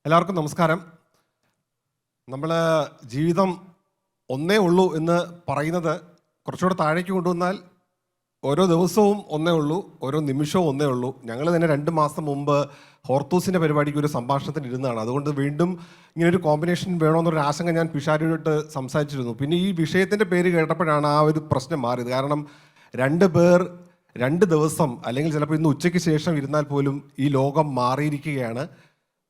എല്ലാവർക്കും നമസ്കാരം. നമ്മൾ ജീവിതം ഒന്നേ ഉള്ളൂ എന്ന് പറയുന്നത് കുറച്ചുകൂടെ താഴേക്ക് കൊണ്ടുവന്നാൽ ഓരോ ദിവസവും ഒന്നേ ഉള്ളൂ, ഓരോ നിമിഷവും ഒന്നേ ഉള്ളൂ. ഞങ്ങൾ തന്നെ 2 മാസം മുമ്പ് ഹോർത്തൂസിൻ്റെ പരിപാടിക്ക് ഒരു സംഭാഷണത്തിന് ഇരുന്നതാണ്. അതുകൊണ്ട് വീണ്ടും ഇങ്ങനൊരു കോമ്പിനേഷൻ വേണമെന്നൊരു ആശങ്ക ഞാൻ പിഷാരിയോട്ട് സംസാരിച്ചിരുന്നു. പിന്നെ ഈ വിഷയത്തിൻ്റെ പേര് കേട്ടപ്പോഴാണ് ആ ഒരു പ്രശ്നം മാറിയത്. കാരണം 2 പേർ 2 ദിവസം അല്ലെങ്കിൽ ചിലപ്പോൾ ഇന്ന് ഉച്ചയ്ക്ക് ശേഷം ഇരുന്നാൽ പോലും ഈ ലോകം മാറിയിരിക്കുകയാണ്.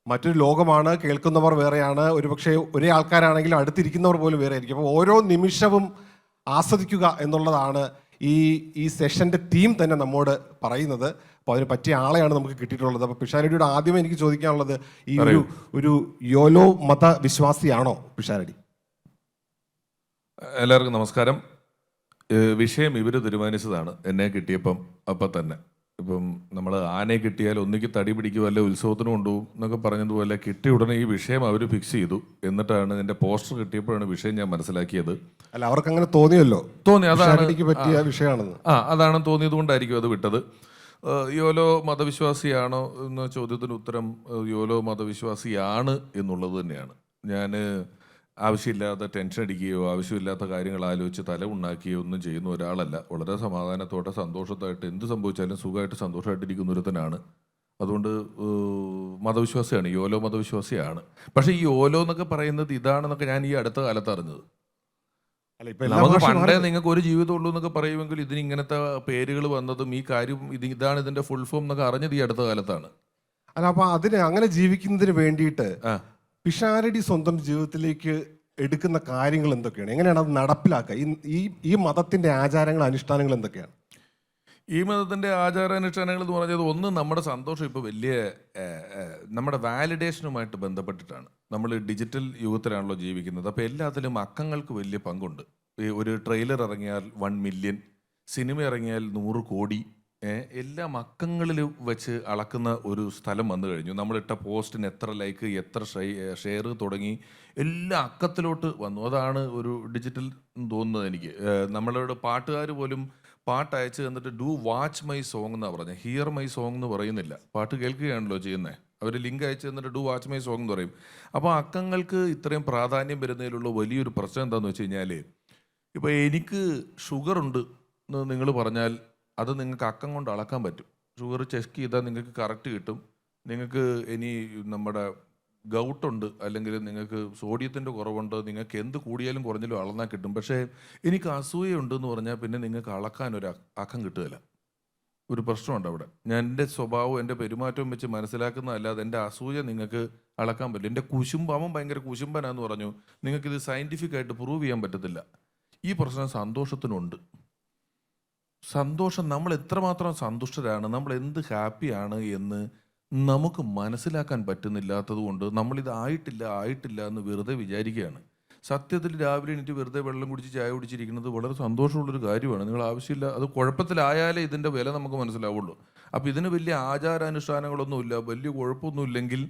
മറ്റൊരു ലോകമാണ്, കേൾക്കുന്നവർ വേറെയാണ്, ഒരുപക്ഷെ ഒരേ ആൾക്കാരാണെങ്കിലും അടുത്തിരിക്കുന്നവർ പോലും വേറെ ആയിരിക്കും. അപ്പോൾ ഓരോ നിമിഷവും ആസ്വദിക്കുക എന്നുള്ളതാണ് ഈ സെഷൻ്റെ തീം തന്നെ നമ്മോട് പറയുന്നത്. അപ്പോൾ അതിന് പറ്റിയ ആളെയാണ് നമുക്ക് കിട്ടിയിട്ടുള്ളത്. അപ്പോൾ പിഷാരടിയോട് ആദ്യമേ എനിക്ക് ചോദിക്കാനുള്ളത്, ഈ ഒരു യോലോ മതവിശ്വാസിയാണോ പിഷാരടി? എല്ലാവർക്കും നമസ്കാരം. വിഷയം ഇവർ തീരുമാനിച്ചതാണ് എന്നെ കിട്ടിയപ്പം അപ്പം തന്നെ. ഇപ്പം നമ്മൾ ആനയെ കിട്ടിയാൽ ഒന്നിക്ക് തടി പിടിക്കുക, അല്ലെ ഉത്സവത്തിന് കൊണ്ടുപോകും എന്നൊക്കെ പറഞ്ഞതുപോലെ കിട്ടിയ ഉടനെ ഈ വിഷയം അവർ ഫിക്സ് ചെയ്തു. എന്നിട്ടാണ് എൻ്റെ പോസ്റ്റർ കിട്ടിയപ്പോഴാണ് വിഷയം ഞാൻ മനസ്സിലാക്കിയത്. അല്ല, അവർക്ക് അങ്ങനെ തോന്നി, അതാണ് പറ്റിയ വിഷയമാണെന്ന്. അതാണെന്ന് തോന്നിയത് കൊണ്ടായിരിക്കും അത് വിട്ടത്. യോലോ മതവിശ്വാസിയാണോ എന്ന ചോദ്യത്തിന് ഉത്തരം യോലോ മതവിശ്വാസിയാണ് എന്നുള്ളത് തന്നെയാണ്. ഞാൻ ആവശ്യമില്ലാതെ ടെൻഷൻ അടിക്കുകയോ ആവശ്യമില്ലാത്ത കാര്യങ്ങൾ ആലോചിച്ച് തല ഉണ്ടാക്കുകയോ ഒന്നും ചെയ്യുന്ന ഒരാളല്ല. വളരെ സമാധാനത്തോടെ സന്തോഷത്തായിട്ട് എന്ത് സംഭവിച്ചാലും സുഖമായിട്ട് സന്തോഷമായിട്ടിരിക്കുന്ന ഒരുത്തനാണ്. അതുകൊണ്ട് മതവിശ്വാസിയാണ്, യോലോ മതവിശ്വാസിയാണ്. പക്ഷേ ഈ യോലോ എന്നൊക്കെ പറയുന്നത് ഇതാണെന്നൊക്കെ ഞാൻ ഈ അടുത്ത കാലത്ത് അറിഞ്ഞത്. നമുക്ക് പണ്ടേ നിങ്ങൾക്ക് ഒരു ജീവിതമുള്ളൂ എന്നൊക്കെ പറയുമെങ്കിൽ ഇതിന് ഇങ്ങനത്തെ പേരുകൾ വന്നതും ഈ കാര്യം ഇതാണ് ഇതിന്റെ ഫുൾ ഫോം എന്നൊക്കെ അറിഞ്ഞത് ഈ അടുത്ത കാലത്താണ്. അല്ല, അപ്പൊ അതിന് അങ്ങനെ ജീവിക്കുന്നതിന് വേണ്ടിയിട്ട് പിഷാരടി സ്വന്തം ജീവിതത്തിലേക്ക് എടുക്കുന്ന കാര്യങ്ങൾ എന്തൊക്കെയാണ്? എങ്ങനെയാണ് അത് നടപ്പിലാക്കുക? ഈ മതത്തിന്റെ ആചാരങ്ങൾ, അനുഷ്ഠാനങ്ങൾ എന്തൊക്കെയാണ്? ഈ മതത്തിന്റെ ആചാരാനുഷ്ഠാനങ്ങൾ എന്ന് പറഞ്ഞത്, ഒന്ന്, നമ്മുടെ സന്തോഷം ഇപ്പോൾ വലിയ നമ്മുടെ വാലിഡേഷനുമായിട്ട് ബന്ധപ്പെട്ടിട്ടാണ്. നമ്മൾ ഡിജിറ്റൽ യുഗത്തിലാണല്ലോ ജീവിക്കുന്നത്. അപ്പോൾ എല്ലാത്തിലും അക്കങ്ങൾക്ക് വലിയ പങ്കുണ്ട്. ഒരു ട്രെയിലർ ഇറങ്ങിയാൽ 1 മില്യൺ, സിനിമ ഇറങ്ങിയാൽ 100 കോടി, എല്ലാം അക്കങ്ങളിൽ വെച്ച് അളക്കുന്ന ഒരു സ്ഥലം വന്നു കഴിഞ്ഞു. നമ്മളിട്ട പോസ്റ്റിന് എത്ര ലൈക്ക്, എത്ര ഷെയർ തുടങ്ങി എല്ലാ അക്കത്തിലോട്ട് വന്നു. അതാണ് ഒരു ഡിജിറ്റൽ തോന്നുന്നത് എനിക്ക്. നമ്മളോട് പാട്ടുകാർ പോലും പാട്ട് അയച്ച് തന്നിട്ട് ഡു വാച്ച് മൈ സോങ് എന്നാണ് പറഞ്ഞത്, ഹിയർ മൈ സോങ് എന്ന് പറയുന്നില്ല. പാട്ട് കേൾക്കുകയാണല്ലോ ചെയ്യുന്നത്. അവർ ലിങ്ക് അയച്ച് തന്നിട്ട് ഡു വാച്ച് മൈ സോങ് എന്ന് പറയും. അപ്പോൾ അക്കങ്ങൾക്ക് ഇത്രയും പ്രാധാന്യം വരുന്നതിലുള്ള വലിയൊരു പ്രശ്നം എന്താണെന്ന് വെച്ച് കഴിഞ്ഞാൽ, ഇപ്പോൾ എനിക്ക് ഷുഗർ ഉണ്ട് എന്ന് നിങ്ങൾ പറഞ്ഞാൽ അത് നിങ്ങൾക്ക് അക്കം കൊണ്ട് അളക്കാൻ പറ്റും. ഷുഗർ ചെക്ക് ചെയ്താൽ നിങ്ങൾക്ക് കറക്റ്റ് കിട്ടും. നിങ്ങൾക്ക് ഇനി നമ്മുടെ ഗൗട്ടുണ്ട്, അല്ലെങ്കിൽ നിങ്ങൾക്ക് സോഡിയത്തിൻ്റെ കുറവുണ്ട്, നിങ്ങൾക്ക് എന്ത് കൂടിയാലും കുറഞ്ഞാലും അളന്നാൽ കിട്ടും. പക്ഷേ എനിക്ക് അസൂയുണ്ടെന്ന് പറഞ്ഞാൽ പിന്നെ നിങ്ങൾക്ക് അളക്കാനൊരു അക്കം കിട്ടുകയില്ല. ഒരു പ്രശ്നമുണ്ട് അവിടെ. ഞാൻ എൻ്റെ സ്വഭാവവും എൻ്റെ പെരുമാറ്റവും വെച്ച് മനസ്സിലാക്കുന്നതല്ലാതെ എൻ്റെ അസൂയ നിങ്ങൾക്ക് അളക്കാൻ പറ്റില്ല. എൻ്റെ കുശുംബാവൻ ഭയങ്കര കുശുംബനാന്ന് പറഞ്ഞു, നിങ്ങൾക്കിത് സയൻറ്റിഫിക്കായിട്ട് പ്രൂവ് ചെയ്യാൻ പറ്റത്തില്ല. ഈ പ്രശ്നം സന്തോഷത്തിനുണ്ട്. സന്തോഷം, നമ്മൾ എത്രമാത്രം സന്തുഷ്ടരാണ്, നമ്മൾ എന്ത് ഹാപ്പിയാണ് എന്ന് നമുക്ക് മനസ്സിലാക്കാൻ പറ്റുന്നില്ലാത്തത് കൊണ്ട് നമ്മളിത് ആയിട്ടില്ല എന്ന് വെറുതെ വിചാരിക്കുകയാണ്. സത്യത്തിൽ രാവിലെ എണീറ്റ് വെറുതെ വെള്ളം കുടിച്ച് ചായ കുടിച്ചിരിക്കുന്നത് വളരെ സന്തോഷമുള്ളൊരു കാര്യമാണ്. നിങ്ങൾ ആവശ്യമില്ല, അത് കുഴപ്പത്തിലായാലേ ഇതിൻ്റെ വില നമുക്ക് മനസ്സിലാവുള്ളൂ. അപ്പോൾ ഇതിന് വലിയ ആചാരാനുഷ്ഠാനങ്ങളൊന്നുമില്ല, വലിയ കുഴപ്പമൊന്നുമില്ലെങ്കിൽ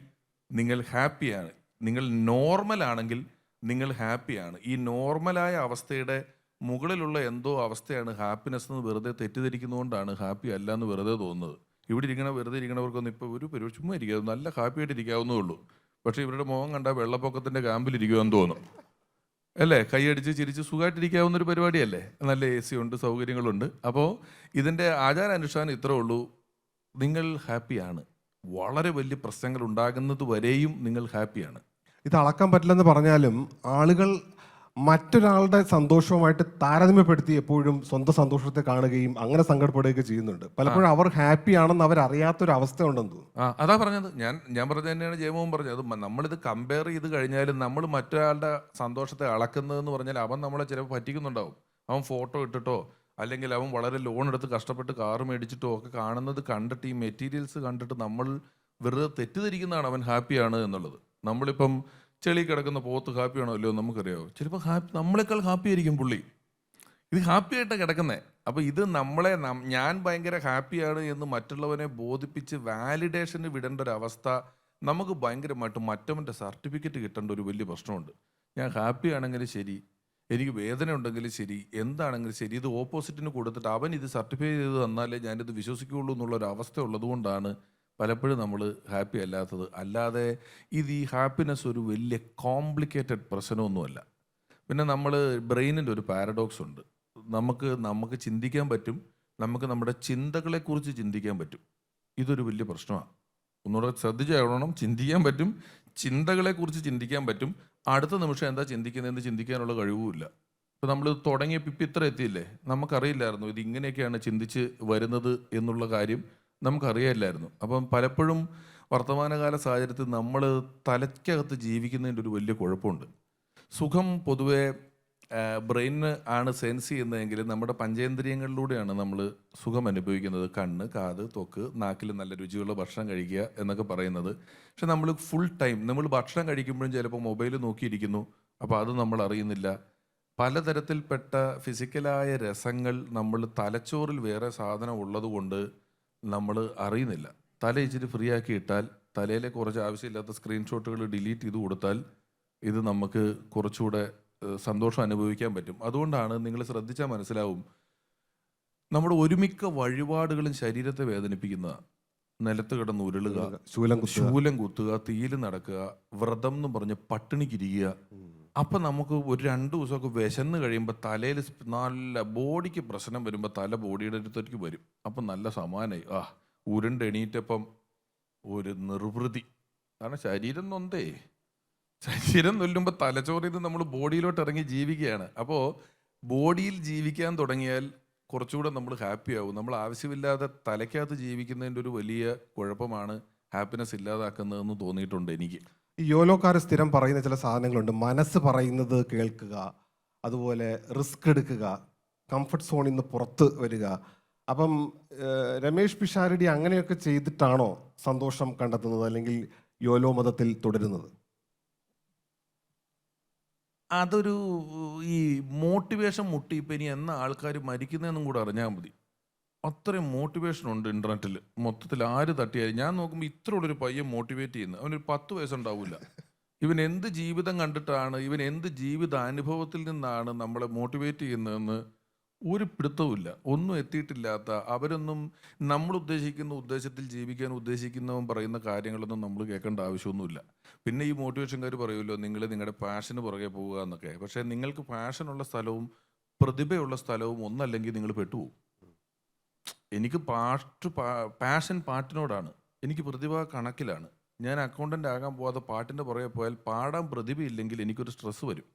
നിങ്ങൾ ഹാപ്പിയാണ്. നിങ്ങൾ നോർമലാണെങ്കിൽ നിങ്ങൾ ഹാപ്പിയാണ്. ഈ നോർമലായ അവസ്ഥയുടെ മുകളിലുള്ള എന്തോ അവസ്ഥയാണ് ഹാപ്പിനെസ് എന്ന് വെറുതെ തെറ്റിദ്ധരിക്കുന്നതുകൊണ്ടാണ് ഹാപ്പി അല്ല എന്ന് വെറുതെ തോന്നുന്നത്. ഇവിടെ വെറുതെ ഇരിക്കണവർക്കൊന്നും ഇപ്പോൾ ഒരു ചുമ്മാ ഇരിക്കുക, നല്ല ഹാപ്പി ആയിട്ട് ഇരിക്കാവുന്നേ ഉള്ളൂ. പക്ഷേ ഇവരുടെ മുഖം കണ്ടാൽ വെള്ളപ്പൊക്കത്തിൻ്റെ ക്യാമ്പിലിരിക്കുമെന്ന് തോന്നും അല്ലേ? കൈയടിച്ച് ചിരിച്ച് സുഖമായിട്ടിരിക്കാവുന്നൊരു പരിപാടിയല്ലേ? നല്ല AC ഉണ്ട്, സൗകര്യങ്ങളുണ്ട്. അപ്പോൾ ഇതിൻ്റെ ആചാരാനുഷ്ഠാനം ഇത്രേ ഉള്ളൂ, നിങ്ങൾ ഹാപ്പിയാണ്. വളരെ വലിയ പ്രശ്നങ്ങൾ ഉണ്ടാകുന്നത് വരെയും നിങ്ങൾ ഹാപ്പിയാണ്. ഇത് അളക്കാൻ പറ്റില്ലെന്ന് പറഞ്ഞാലും ആളുകൾ മറ്റൊരാളുടെ സന്തോഷവുമായിട്ട് താരതമ്യപ്പെടുത്തി എപ്പോഴും സ്വന്തം സന്തോഷത്തെ കാണുകയും അങ്ങനെ സങ്കടപ്പെടുകയൊക്കെ ചെയ്യുന്നുണ്ട്. പലപ്പോഴും അവർ ഹാപ്പി ആണെന്ന് അവരറിയാത്തൊരു അവസ്ഥ ഉണ്ടെന്ന് തോന്നുന്നു. അതാ പറഞ്ഞത്, ഞാൻ പറഞ്ഞത് തന്നെയാണ് ജയമോഹൻ പറഞ്ഞത്. നമ്മളിത് കമ്പയർ ചെയ്ത് കഴിഞ്ഞാലും നമ്മൾ മറ്റൊരാളുടെ സന്തോഷത്തെ അളക്കുന്നതെന്ന് പറഞ്ഞാൽ അവൻ നമ്മളെ ചിലപ്പോൾ പറ്റിക്കുന്നുണ്ടാവും. അവൻ ഫോട്ടോ ഇട്ടിട്ടോ അല്ലെങ്കിൽ അവൻ വളരെ ലോൺ എടുത്ത് കഷ്ടപ്പെട്ട് കാറ് മേടിച്ചിട്ടോ ഒക്കെ കാണുന്നത് കണ്ടിട്ട്, ഈ മെറ്റീരിയൽസ് കണ്ടിട്ട് നമ്മൾ വെറുതെ തെറ്റിദ്ധരിക്കുന്നതാണ് അവൻ ഹാപ്പിയാണ് എന്നുള്ളത്. നമ്മളിപ്പം ചെളി കിടക്കുന്ന പോത്ത് ഹാപ്പിയാണോ അല്ലയോ നമുക്കറിയാമോ? ചിലപ്പോൾ നമ്മളെക്കാൾ ഹാപ്പി ആയിരിക്കും പുള്ളി. ഇത് ഹാപ്പി ആയിട്ടാണ് കിടക്കുന്നത്. അപ്പോൾ ഇത് ഞാൻ ഭയങ്കര ഹാപ്പിയാണ് എന്ന് മറ്റുള്ളവനെ ബോധിപ്പിച്ച് വാലിഡേഷന് വിടേണ്ട ഒരു അവസ്ഥ നമുക്ക് ഭയങ്കരമായിട്ട് മറ്റവൻ്റെ സർട്ടിഫിക്കറ്റ് കിട്ടേണ്ട ഒരു വലിയ പ്രശ്നമുണ്ട്. ഞാൻ ഹാപ്പി ആണെങ്കിലും ശരി, എനിക്ക് വേദന ഉണ്ടെങ്കിലും ശരി, എന്താണെങ്കിലും ശരി, ഇത് ഓപ്പോസിറ്റിന് കൊടുത്തിട്ട് അവൻ ഇത് സർട്ടിഫൈ ചെയ്ത് തന്നാലേ ഞാനിത് വിശ്വസിക്കുകയുള്ളൂ എന്നുള്ളൊരു അവസ്ഥ ഉള്ളതുകൊണ്ടാണ് പലപ്പോഴും നമ്മൾ ഹാപ്പി അല്ലാത്തത്. അല്ലാതെ ഇത് ഈ ഹാപ്പിനെസ് ഒരു വലിയ കോംപ്ലിക്കേറ്റഡ് പ്രശ്നമൊന്നുമല്ല. പിന്നെ നമ്മൾ ബ്രെയിനിൻ്റെ ഒരു പാരഡോക്സ് ഉണ്ട്. നമുക്ക് ചിന്തിക്കാൻ പറ്റും, നമുക്ക് നമ്മുടെ ചിന്തകളെക്കുറിച്ച് ചിന്തിക്കാൻ പറ്റും. ഇതൊരു വലിയ പ്രശ്നമാണ്. ഒന്നുകൂടെ ശ്രദ്ധിച്ചോളണം. ചിന്തിക്കാൻ പറ്റും, ചിന്തകളെക്കുറിച്ച് ചിന്തിക്കാൻ പറ്റും. അടുത്ത നിമിഷം എന്താ ചിന്തിക്കുന്നതെന്ന് ചിന്തിക്കാനുള്ള കഴിവുമില്ല. ഇപ്പം നമ്മൾ തുടങ്ങിയപ്പോൾ ഇപ്പം ഇത്ര എത്തിയില്ലേ, നമുക്കറിയില്ലായിരുന്നു ഇത് ഇങ്ങനെയൊക്കെയാണ് ചിന്തിച്ച് വരുന്നത് എന്നുള്ള കാര്യം നമുക്കറിയില്ലായിരുന്നു. അപ്പം പലപ്പോഴും വർത്തമാനകാല സാഹചര്യത്തിൽ നമ്മൾ തലയ്ക്കകത്ത് ജീവിക്കുന്നതിൻ്റെ ഒരു വലിയ കുഴപ്പമുണ്ട്. സുഖം പൊതുവെ ബ്രെയിന് ആണ് സെൻസ് ചെയ്യുന്നതെങ്കിലും നമ്മുടെ പഞ്ചേന്ദ്രിയങ്ങളിലൂടെയാണ് നമ്മൾ സുഖം അനുഭവിക്കുന്നത്. കണ്ണ്, കാത്, ത്വക്ക്, നാക്കിൽ നല്ല രുചിയുള്ള ഭക്ഷണം കഴിക്കുക എന്നൊക്കെ പറയുന്നത്. പക്ഷെ നമ്മൾ ഫുൾ ടൈം നമ്മൾ ഭക്ഷണം കഴിക്കുമ്പോഴും ചിലപ്പോൾ മൊബൈൽ നോക്കിയിരിക്കുന്നു. അപ്പോൾ അത് നമ്മൾ അറിയുന്നില്ല. പലതരത്തിൽപ്പെട്ട ഫിസിക്കലായ രസങ്ങൾ നമ്മൾ തലച്ചോറിൽ വേറെ സാധനം ഉള്ളത് കൊണ്ട് നമ്മൾ അറിയുന്നില്ല. തല ഇച്ചിരി ഫ്രീ ആക്കി ഇട്ടാൽ, തലയിലെ കുറച്ച് ആവശ്യമില്ലാത്ത സ്ക്രീൻഷോട്ടുകൾ ഡിലീറ്റ് ചെയ്ത് കൊടുത്താൽ ഇത് നമുക്ക് കുറച്ചുകൂടെ സന്തോഷം അനുഭവിക്കാൻ പറ്റും. അതുകൊണ്ടാണ് നിങ്ങൾ ശ്രദ്ധിച്ചാൽ മനസ്സിലാവും, നമ്മുടെ ഒരുമിക്ക വഴിപാടുകളും ശരീരത്തെ വേദനിപ്പിക്കുന്നതാണ്. നിലത്ത് കിടന്ന് ഉരുളുക, ശൂലം കുത്തുക, തീയിൽ നടക്കുക, വ്രതം എന്ന് പറഞ്ഞ് പട്ടിണിക്കിരിക്കുക. അപ്പം നമുക്ക് ഒരു 2 ദിവസമൊക്കെ വിശന്ന് കഴിയുമ്പോൾ തലയിൽ നല്ല ബോഡിക്ക് പ്രശ്നം വരുമ്പോൾ തല ബോഡിയുടെ അടുത്തേക്ക് വരും. അപ്പം നല്ല സമാനമായി ഉരുണ്ട് എണീറ്റപ്പം ഒരു നിർവൃതി. കാരണം ശരീരം നൊന്തേ, ശരീരം നൊല്ലുമ്പോൾ തലച്ചോറിൽ നിന്ന് നമ്മൾ ബോഡിയിലോട്ട് ഇറങ്ങി ജീവിക്കുകയാണ്. അപ്പോൾ ബോഡിയിൽ ജീവിക്കാൻ തുടങ്ങിയാൽ കുറച്ചുകൂടെ നമ്മൾ ഹാപ്പി ആവും. നമ്മൾ ആവശ്യമില്ലാതെ തലയ്ക്കകത്ത് ജീവിക്കുന്നതിൻ്റെ ഒരു വലിയ കുഴപ്പമാണ് ഹാപ്പിനെസ് ഇല്ലാതാക്കുന്നതെന്ന് തോന്നിയിട്ടുണ്ട് എനിക്ക്. ഈ യോലോക്കാർ സ്ഥിരം പറയുന്ന ചില സാധനങ്ങളുണ്ട്. മനസ്സ് പറയുന്നത് കേൾക്കുക, അതുപോലെ റിസ്ക് എടുക്കുക, കംഫർട്ട് സോണിൽ നിന്ന് പുറത്ത് വരിക. അപ്പം രമേഷ് പിഷാരടി അങ്ങനെയൊക്കെ ചെയ്തിട്ടാണോ സന്തോഷം കണ്ടെത്തുന്നത്, അല്ലെങ്കിൽ യോലോ മതത്തിൽ തുടരുന്നത്? അതൊരു ഈ മോട്ടിവേഷൻ മുട്ടി ഇപ്പം ഇനി എന്ന ആൾക്കാർ മരിക്കുന്നതെന്നും കൂടെ അറിഞ്ഞാൽ മതി. അത്രയും മോട്ടിവേഷൻ ഉണ്ട് ഇൻ്റർനെറ്റിൽ. മൊത്തത്തിൽ ആര് തട്ടിയാലും ഞാൻ നോക്കുമ്പോൾ ഇത്ര ഉള്ളൊരു പയ്യൻ മോട്ടിവേറ്റ് ചെയ്യുന്നത്, അവനൊരു 10 വയസ്സുണ്ടാവില്ല. ഇവൻ എന്ത് ജീവിതം കണ്ടിട്ടാണ്, ഇവൻ എന്ത് ജീവിതാനുഭവത്തിൽ നിന്നാണ് നമ്മളെ മോട്ടിവേറ്റ് ചെയ്യുന്നതെന്ന് ഒരു പിടുത്തവുമില്ല. ഒന്നും എത്തിയിട്ടില്ലാത്ത അവരൊന്നും നമ്മൾ ഉദ്ദേശിക്കുന്ന ഉദ്ദേശത്തിൽ ജീവിക്കാൻ ഉദ്ദേശിക്കുന്നവൻ പറയുന്ന കാര്യങ്ങളൊന്നും നമ്മൾ കേൾക്കേണ്ട ആവശ്യമൊന്നുമില്ല. പിന്നെ ഈ മോട്ടിവേഷൻകാർ പറയുമല്ലോ, നിങ്ങൾ നിങ്ങളുടെ പാഷന് പുറകെ പോവുക എന്നൊക്കെ. പക്ഷേ നിങ്ങൾക്ക് പാഷനുള്ള സ്ഥലവും പ്രതിഭയുള്ള സ്ഥലവും ഒന്നല്ലെങ്കിൽ നിങ്ങൾ പെട്ടുപോകും. എനിക്ക് പാഷൻ പാട്ടിനോടാണ്, എനിക്ക് പ്രതിഭ കണക്കിലാണ്. ഞാൻ അക്കൗണ്ടൻ്റ് ആകാൻ പോകാതെ പാട്ടിൻ്റെ പുറകെ പോയാൽ പാടാൻ പ്രതിഭയില്ലെങ്കിൽ എനിക്കൊരു സ്ട്രെസ്സ് വരും.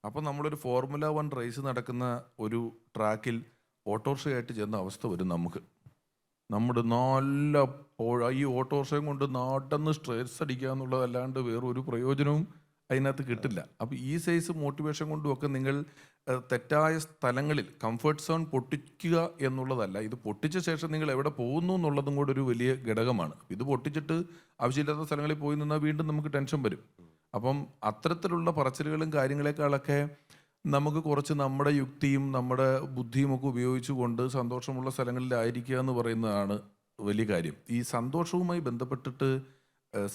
അപ്പം നമ്മളൊരു ഫോർമുല 1 റേസ് നടക്കുന്ന ഒരു ട്രാക്കിൽ ഓട്ടോറിക്ഷയായിട്ട് ചെന്ന അവസ്ഥ വരും നമുക്ക്. നമ്മുടെ നല്ല ഈ ഓട്ടോറിക്ഷയും കൊണ്ട് നാട്ടെന്ന് സ്ട്രെസ് അടിക്കുക എന്നുള്ളതല്ലാണ്ട് വേറൊരു പ്രയോജനവും അതിനകത്ത് കിട്ടില്ല. അപ്പോൾ ഈ സൈസ് മോട്ടിവേഷൻ കൊണ്ടുമൊക്കെ നിങ്ങൾ തെറ്റായ സ്ഥലങ്ങളിൽ കംഫർട്ട് സോൺ പൊട്ടിക്കുക എന്നുള്ളതല്ല. ഇത് പൊട്ടിച്ച ശേഷം നിങ്ങൾ എവിടെ പോകുന്നു എന്നുള്ളതും കൂടെ ഒരു വലിയ ഘടകമാണ്. ഇത് പൊട്ടിച്ചിട്ട് ആവശ്യമില്ലാത്ത സ്ഥലങ്ങളിൽ പോയി നിന്നാൽ വീണ്ടും നമുക്ക് ടെൻഷൻ വരും. അപ്പം അത്തരത്തിലുള്ള പറച്ചിലുകളും കാര്യങ്ങളെക്കാളൊക്കെ നമുക്ക് കുറച്ച് നമ്മുടെ യുക്തിയും നമ്മുടെ ബുദ്ധിയും ഒക്കെ ഉപയോഗിച്ചുകൊണ്ട് സന്തോഷമുള്ള സ്ഥലങ്ങളിലായിരിക്കുക എന്ന് പറയുന്നതാണ് വലിയ കാര്യം. ഈ സന്തോഷവുമായി ബന്ധപ്പെട്ടിട്ട്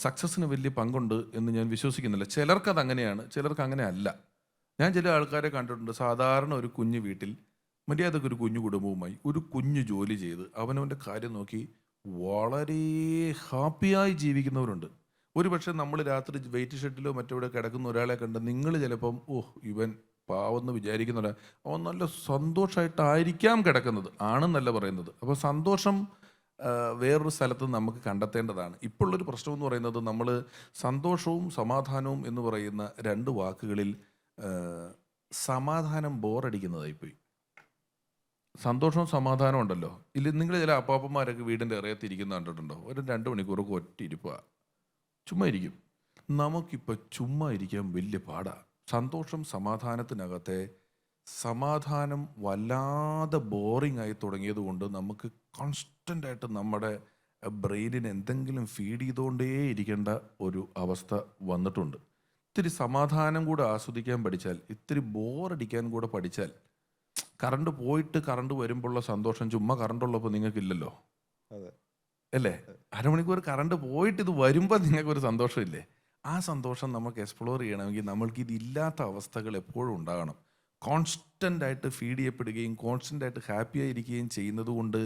സക്സസ്സിന് വലിയ പങ്കുണ്ട് എന്ന് ഞാൻ വിശ്വസിക്കുന്നില്ല. ചിലർക്കത് അങ്ങനെയാണ്, ചിലർക്ക് അങ്ങനെ അല്ല. ഞാൻ ചില ആൾക്കാരെ കണ്ടിട്ടുണ്ട്, സാധാരണ ഒരു കുഞ്ഞു വീട്ടിൽ മര്യാദക്ക് ഒരു കുഞ്ഞു കുടുംബവുമായി ഒരു കുഞ്ഞു ജോലി ചെയ്ത് അവനവൻ്റെ കാര്യം നോക്കി വളരെ ഹാപ്പിയായി ജീവിക്കുന്നവരുണ്ട്. ഒരു പക്ഷേ നമ്മൾ രാത്രി വെയിറ്റ് ഷെഡിലോ മറ്റെവിടെ കിടക്കുന്ന ഒരാളെ കണ്ട് നിങ്ങൾ ചിലപ്പം ഇവൻ പാവെന്ന് വിചാരിക്കുന്ന ഒരാൾ, അവൻ നല്ല സന്തോഷമായിട്ടായിരിക്കാം കിടക്കുന്നത്, ആണെന്നല്ല പറയുന്നത്. അപ്പോൾ സന്തോഷം വേറൊരു സ്ഥലത്ത് നമുക്ക് കണ്ടെത്തേണ്ടതാണ്. ഇപ്പോഴുള്ളൊരു പ്രശ്നം എന്ന് പറയുന്നത്, നമ്മൾ സന്തോഷവും സമാധാനവും എന്ന് പറയുന്ന 2 വാക്കുകളിൽ സമാധാനം ബോറടിക്കുന്നതായിപ്പോയി. സന്തോഷവും സമാധാനവും ഉണ്ടല്ലോ. നിങ്ങൾ ചില അപ്പാപ്പന്മാരൊക്കെ വീടിൻ്റെ ഇറയത്തിരിക്കുന്ന കണ്ടിട്ടുണ്ടോ? ഒരു 2 മണിക്കൂറൊക്കെ ഒറ്റ ഇരിപ്പാ, ചുമ്മാ ഇരിക്കും. നമുക്കിപ്പോൾ ചുമ്മാ ഇരിക്കാൻ വലിയ പാടാ. സന്തോഷം സമാധാനത്തിനകത്തെ സമാധാനം വല്ലാതെ ബോറിംഗ് ആയി തുടങ്ങിയത് കൊണ്ട് നമുക്ക് കോൺസ്റ്റൻ്റായിട്ട് നമ്മുടെ ബ്രെയിനിന് എന്തെങ്കിലും ഫീഡ് ചെയ്തുകൊണ്ടേ ഇരിക്കേണ്ട ഒരു അവസ്ഥ വന്നിട്ടുണ്ട്. ഇത്തിരി സമാധാനം കൂടെ ആസ്വദിക്കാൻ പഠിച്ചാൽ, ഇത്തിരി ബോറടിക്കാൻ കൂടെ പഠിച്ചാൽ, കറണ്ട് പോയിട്ട് കറണ്ട് വരുമ്പോഴുള്ള സന്തോഷം ചുമ്മാ കറണ്ടുള്ളപ്പോൾ നിങ്ങൾക്കില്ലല്ലോ, അല്ലേ? അരമണിക്കൂർ കറണ്ട് പോയിട്ട് ഇത് വരുമ്പോൾ നിങ്ങൾക്കൊരു സന്തോഷമില്ലേ? ആ സന്തോഷം നമുക്ക് എക്സ്പ്ലോർ ചെയ്യണമെങ്കിൽ നമ്മൾക്ക് ഇതില്ലാത്ത അവസ്ഥകൾ എപ്പോഴും ഉണ്ടാകണം. കോൺസ്റ്റൻ്റായിട്ട് ഫീഡ് ചെയ്യപ്പെടുകയും കോൺസ്റ്റൻ്റായിട്ട് ഹാപ്പി ആയിരിക്കുകയും ചെയ്യുന്നത് കൊണ്ട്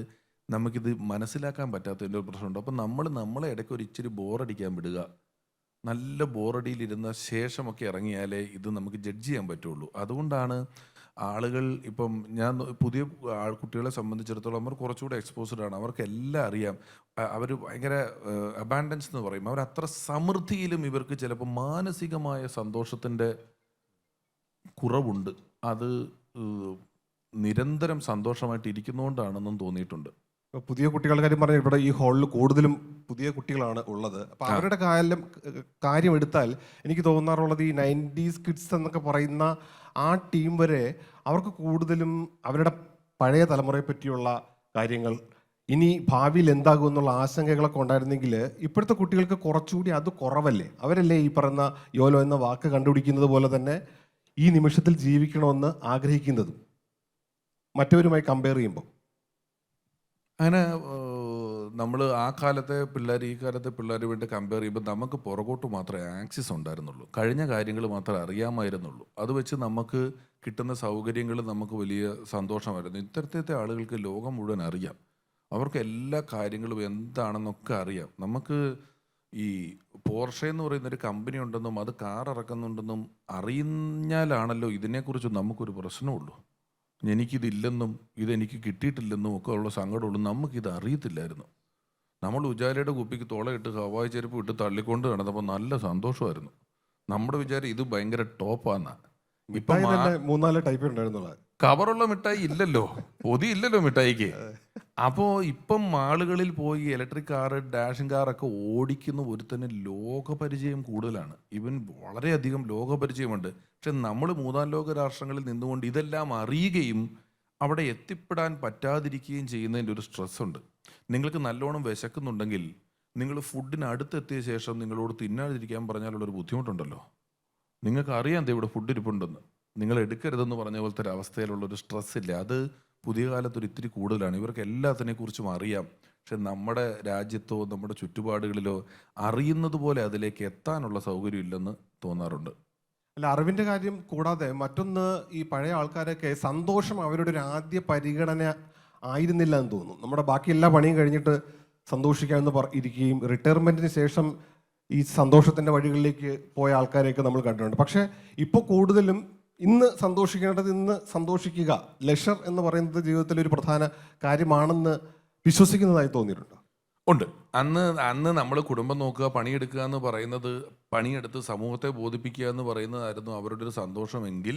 നമുക്കിത് മനസ്സിലാക്കാൻ പറ്റാത്തതിൻ്റെ ഒരു പ്രശ്നമുണ്ട്. അപ്പം നമ്മളെ ഇടയ്ക്ക് ഒരു ഇച്ചിരി ബോറടിക്കാൻ വിടുക. നല്ല ബോറടിയിലിരുന്ന ശേഷമൊക്കെ ഇറങ്ങിയാലേ ഇത് നമുക്ക് ജഡ്ജ് ചെയ്യാൻ പറ്റുള്ളൂ. അതുകൊണ്ടാണ് ആളുകൾ ഇപ്പം ഞാൻ പുതിയ കുട്ടികളെ സംബന്ധിച്ചിടത്തോളം അവർ കുറച്ചുകൂടെ എക്സ്പോസ്ഡ് ആണ്. അവർക്കെല്ലാം അറിയാം. അവർ ഭയങ്കര അബാൻഡൻസ് എന്ന് പറയും. അവർ അത്ര സമൃദ്ധിയിലും ഇവർക്ക് ചിലപ്പോൾ മാനസികമായ സന്തോഷത്തിൻ്റെ കുറവുണ്ട്. അത് നിരന്തരം സന്തോഷമായിട്ട് ഇരിക്കുന്നതുകൊണ്ടാണെന്നും തോന്നിയിട്ടുണ്ട്. ഇപ്പൊ പുതിയ കുട്ടികളുടെ കാര്യം പറഞ്ഞാൽ ഇവിടെ ഈ ഹാളിൽ കൂടുതലും പുതിയ കുട്ടികളാണ് ഉള്ളത്. അപ്പൊ അവരുടെ കാര്യം എടുത്താൽ എനിക്ക് തോന്നാറുള്ളത് ഈ 90s കിഡ്സ് എന്നൊക്കെ പറയുന്ന ആ ടീം വരെ അവർക്ക് കൂടുതലും അവരുടെ പഴയ തലമുറയെ പറ്റിയുള്ള കാര്യങ്ങൾ, ഇനി ഭാവിയിൽ എന്താകും എന്നുള്ള ആശങ്കകളൊക്കെ ഉണ്ടായിരുന്നെങ്കിൽ ഇപ്പോഴത്തെ കുട്ടികൾക്ക് കുറച്ചുകൂടി അത് കുറവല്ലേ? അവരല്ലേ ഈ പറയുന്ന യോലോ എന്ന വാക്ക് കണ്ടുപിടിക്കുന്നത് പോലെ തന്നെ ഈ നിമിഷത്തിൽ ജീവിക്കണമെന്ന് ആഗ്രഹിക്കുന്നതും മറ്റവരുമായി കമ്പയർ ചെയ്യുമ്പോൾ. അങ്ങനെ നമ്മൾ ആ കാലത്തെ പിള്ളേർ ഈ കാലത്തെ പിള്ളേർ വേണ്ടി കമ്പയർ ചെയ്യുമ്പോൾ നമുക്ക് പുറകോട്ട് മാത്രമേ ആക്സസ് ഉണ്ടായിരുന്നുള്ളൂ. കഴിഞ്ഞ കാര്യങ്ങൾ മാത്രമേ അറിയാമായിരുന്നുള്ളൂ. അത് വെച്ച് നമുക്ക് കിട്ടുന്ന സൗകര്യങ്ങൾ നമുക്ക് വലിയ സന്തോഷമായിരുന്നു. ഇത്തരത്തിലത്തെ ആളുകൾക്ക് ലോകം മുഴുവൻ അറിയാം. അവർക്ക് എല്ലാ കാര്യങ്ങളും എന്താണെന്നൊക്കെ അറിയാം. നമുക്ക് ഈ പോർഷെ എന്ന് പറയുന്നൊരു കമ്പനി ഉണ്ടെന്നും അത് കാർ ഇറക്കുന്നുണ്ടെന്നും അറിഞ്ഞാലാണല്ലോ ഇതിനെക്കുറിച്ച് നമുക്കൊരു പ്രശ്നമുള്ളൂ. എനിക്കിതില്ലെന്നും ഇതെനിക്ക് കിട്ടിയിട്ടില്ലെന്നും ഒക്കെ ഉള്ള സങ്കടമുള്ളൂ. നമുക്കിത് അറിയത്തില്ലായിരുന്നു. നമ്മൾ ഉജാലയുടെ കുപ്പിക്ക് തോളയിട്ട് ഹവായി ചെരുപ്പ് ഇട്ട് തള്ളിക്കൊണ്ട് നടന്നപ്പോൾ നല്ല സന്തോഷമായിരുന്നു. നമ്മുടെ വിചാരം ഇത് ഭയങ്കര ടോപ്പാന്നാ. ഇപ്പം 3-4 ടൈപ്പ് ഉണ്ടായിരുന്നുള്ള കവറുള്ള മിഠായി ഇല്ലല്ലോ, പൊതി ഇല്ലല്ലോ മിഠായിക്ക്. അപ്പോൾ ഇപ്പം മാളുകളിൽ പോയി ഇലക്ട്രിക് കാറ്, ഡാഷിംഗ് കാറൊക്കെ ഓടിക്കുന്ന ഒരുത്തന് ലോകപരിചയം കൂടുതലാണ്. ഇവൻ വളരെയധികം ലോകപരിചയമുണ്ട്. പക്ഷെ നമ്മൾ മൂന്നാം ലോക രാഷ്ട്രങ്ങളിൽ നിന്നുകൊണ്ട് ഇതെല്ലാം അറിയുകയും അവിടെ എത്തിപ്പെടാൻ പറ്റാതിരിക്കുകയും ചെയ്യുന്നതിൻ്റെ ഒരു സ്ട്രെസ്സുണ്ട്. നിങ്ങൾക്ക് നല്ലോണം വിശക്കുന്നുണ്ടെങ്കിൽ നിങ്ങൾ ഫുഡിന് അടുത്തെത്തിയ ശേഷം നിങ്ങളോട് തിന്നാതിരിക്കാൻ പറഞ്ഞാലുള്ളൊരു ബുദ്ധിമുട്ടുണ്ടല്ലോ. നിങ്ങൾക്ക് അറിയാം ഇവിടെ ഫുഡ് ഇരിപ്പുണ്ടെന്ന്, നിങ്ങൾ എടുക്കരുതെന്ന് പറഞ്ഞ പോലത്തെ ഒരു അവസ്ഥയിലുള്ളൊരു സ്ട്രെസ്സില്ല. അത് പുതിയ കാലത്തൊരു ഇത്തിരി കൂടുതലാണ്. ഇവർക്ക് എല്ലാത്തിനെ കുറിച്ചും അറിയാം. പക്ഷെ നമ്മുടെ രാജ്യത്തോ നമ്മുടെ ചുറ്റുപാടുകളിലോ അറിയുന്നത് പോലെ അതിലേക്ക് എത്താനുള്ള സൗകര്യം ഇല്ലെന്ന് തോന്നാറുണ്ട്. അല്ല, അറിവിന്റെ കാര്യം കൂടാതെ മറ്റൊന്ന്, ഈ പഴയ ആൾക്കാരൊക്കെ സന്തോഷം അവരുടെ ഒരു ആദ്യ പരിഗണന ആയിരുന്നില്ല എന്ന് തോന്നുന്നു. നമ്മുടെ ബാക്കി എല്ലാ പണിയും കഴിഞ്ഞിട്ട് സന്തോഷിക്കാമെന്ന് ഇരിക്കുകയും റിട്ടയർമെന്റിന് ശേഷം ഈ സന്തോഷത്തിന്റെ വഴികളിലേക്ക് പോയ ആൾക്കാരെയൊക്കെ നമ്മൾ കണ്ടിട്ടുണ്ട്. പക്ഷേ ഇപ്പോൾ കൂടുതലും ഇന്ന് സന്തോഷിക്കേണ്ടത് ഇന്ന് സന്തോഷിക്കുക, ലെഷർ എന്ന് പറയുന്നത് ജീവിതത്തിൽ ഒരു പ്രധാന കാര്യമാണെന്ന് വിശ്വസിക്കുന്നതായി തോന്നിയിട്ടുണ്ട്. ഉണ്ട്. അന്ന് നമ്മൾ കുടുംബം നോക്കുക, പണിയെടുക്കുക എന്ന് പറയുന്നത്, പണിയെടുത്ത് സമൂഹത്തെ ബോധിപ്പിക്കുക എന്ന് പറയുന്നതായിരുന്നു അവരുടെ ഒരു സന്തോഷമെങ്കിൽ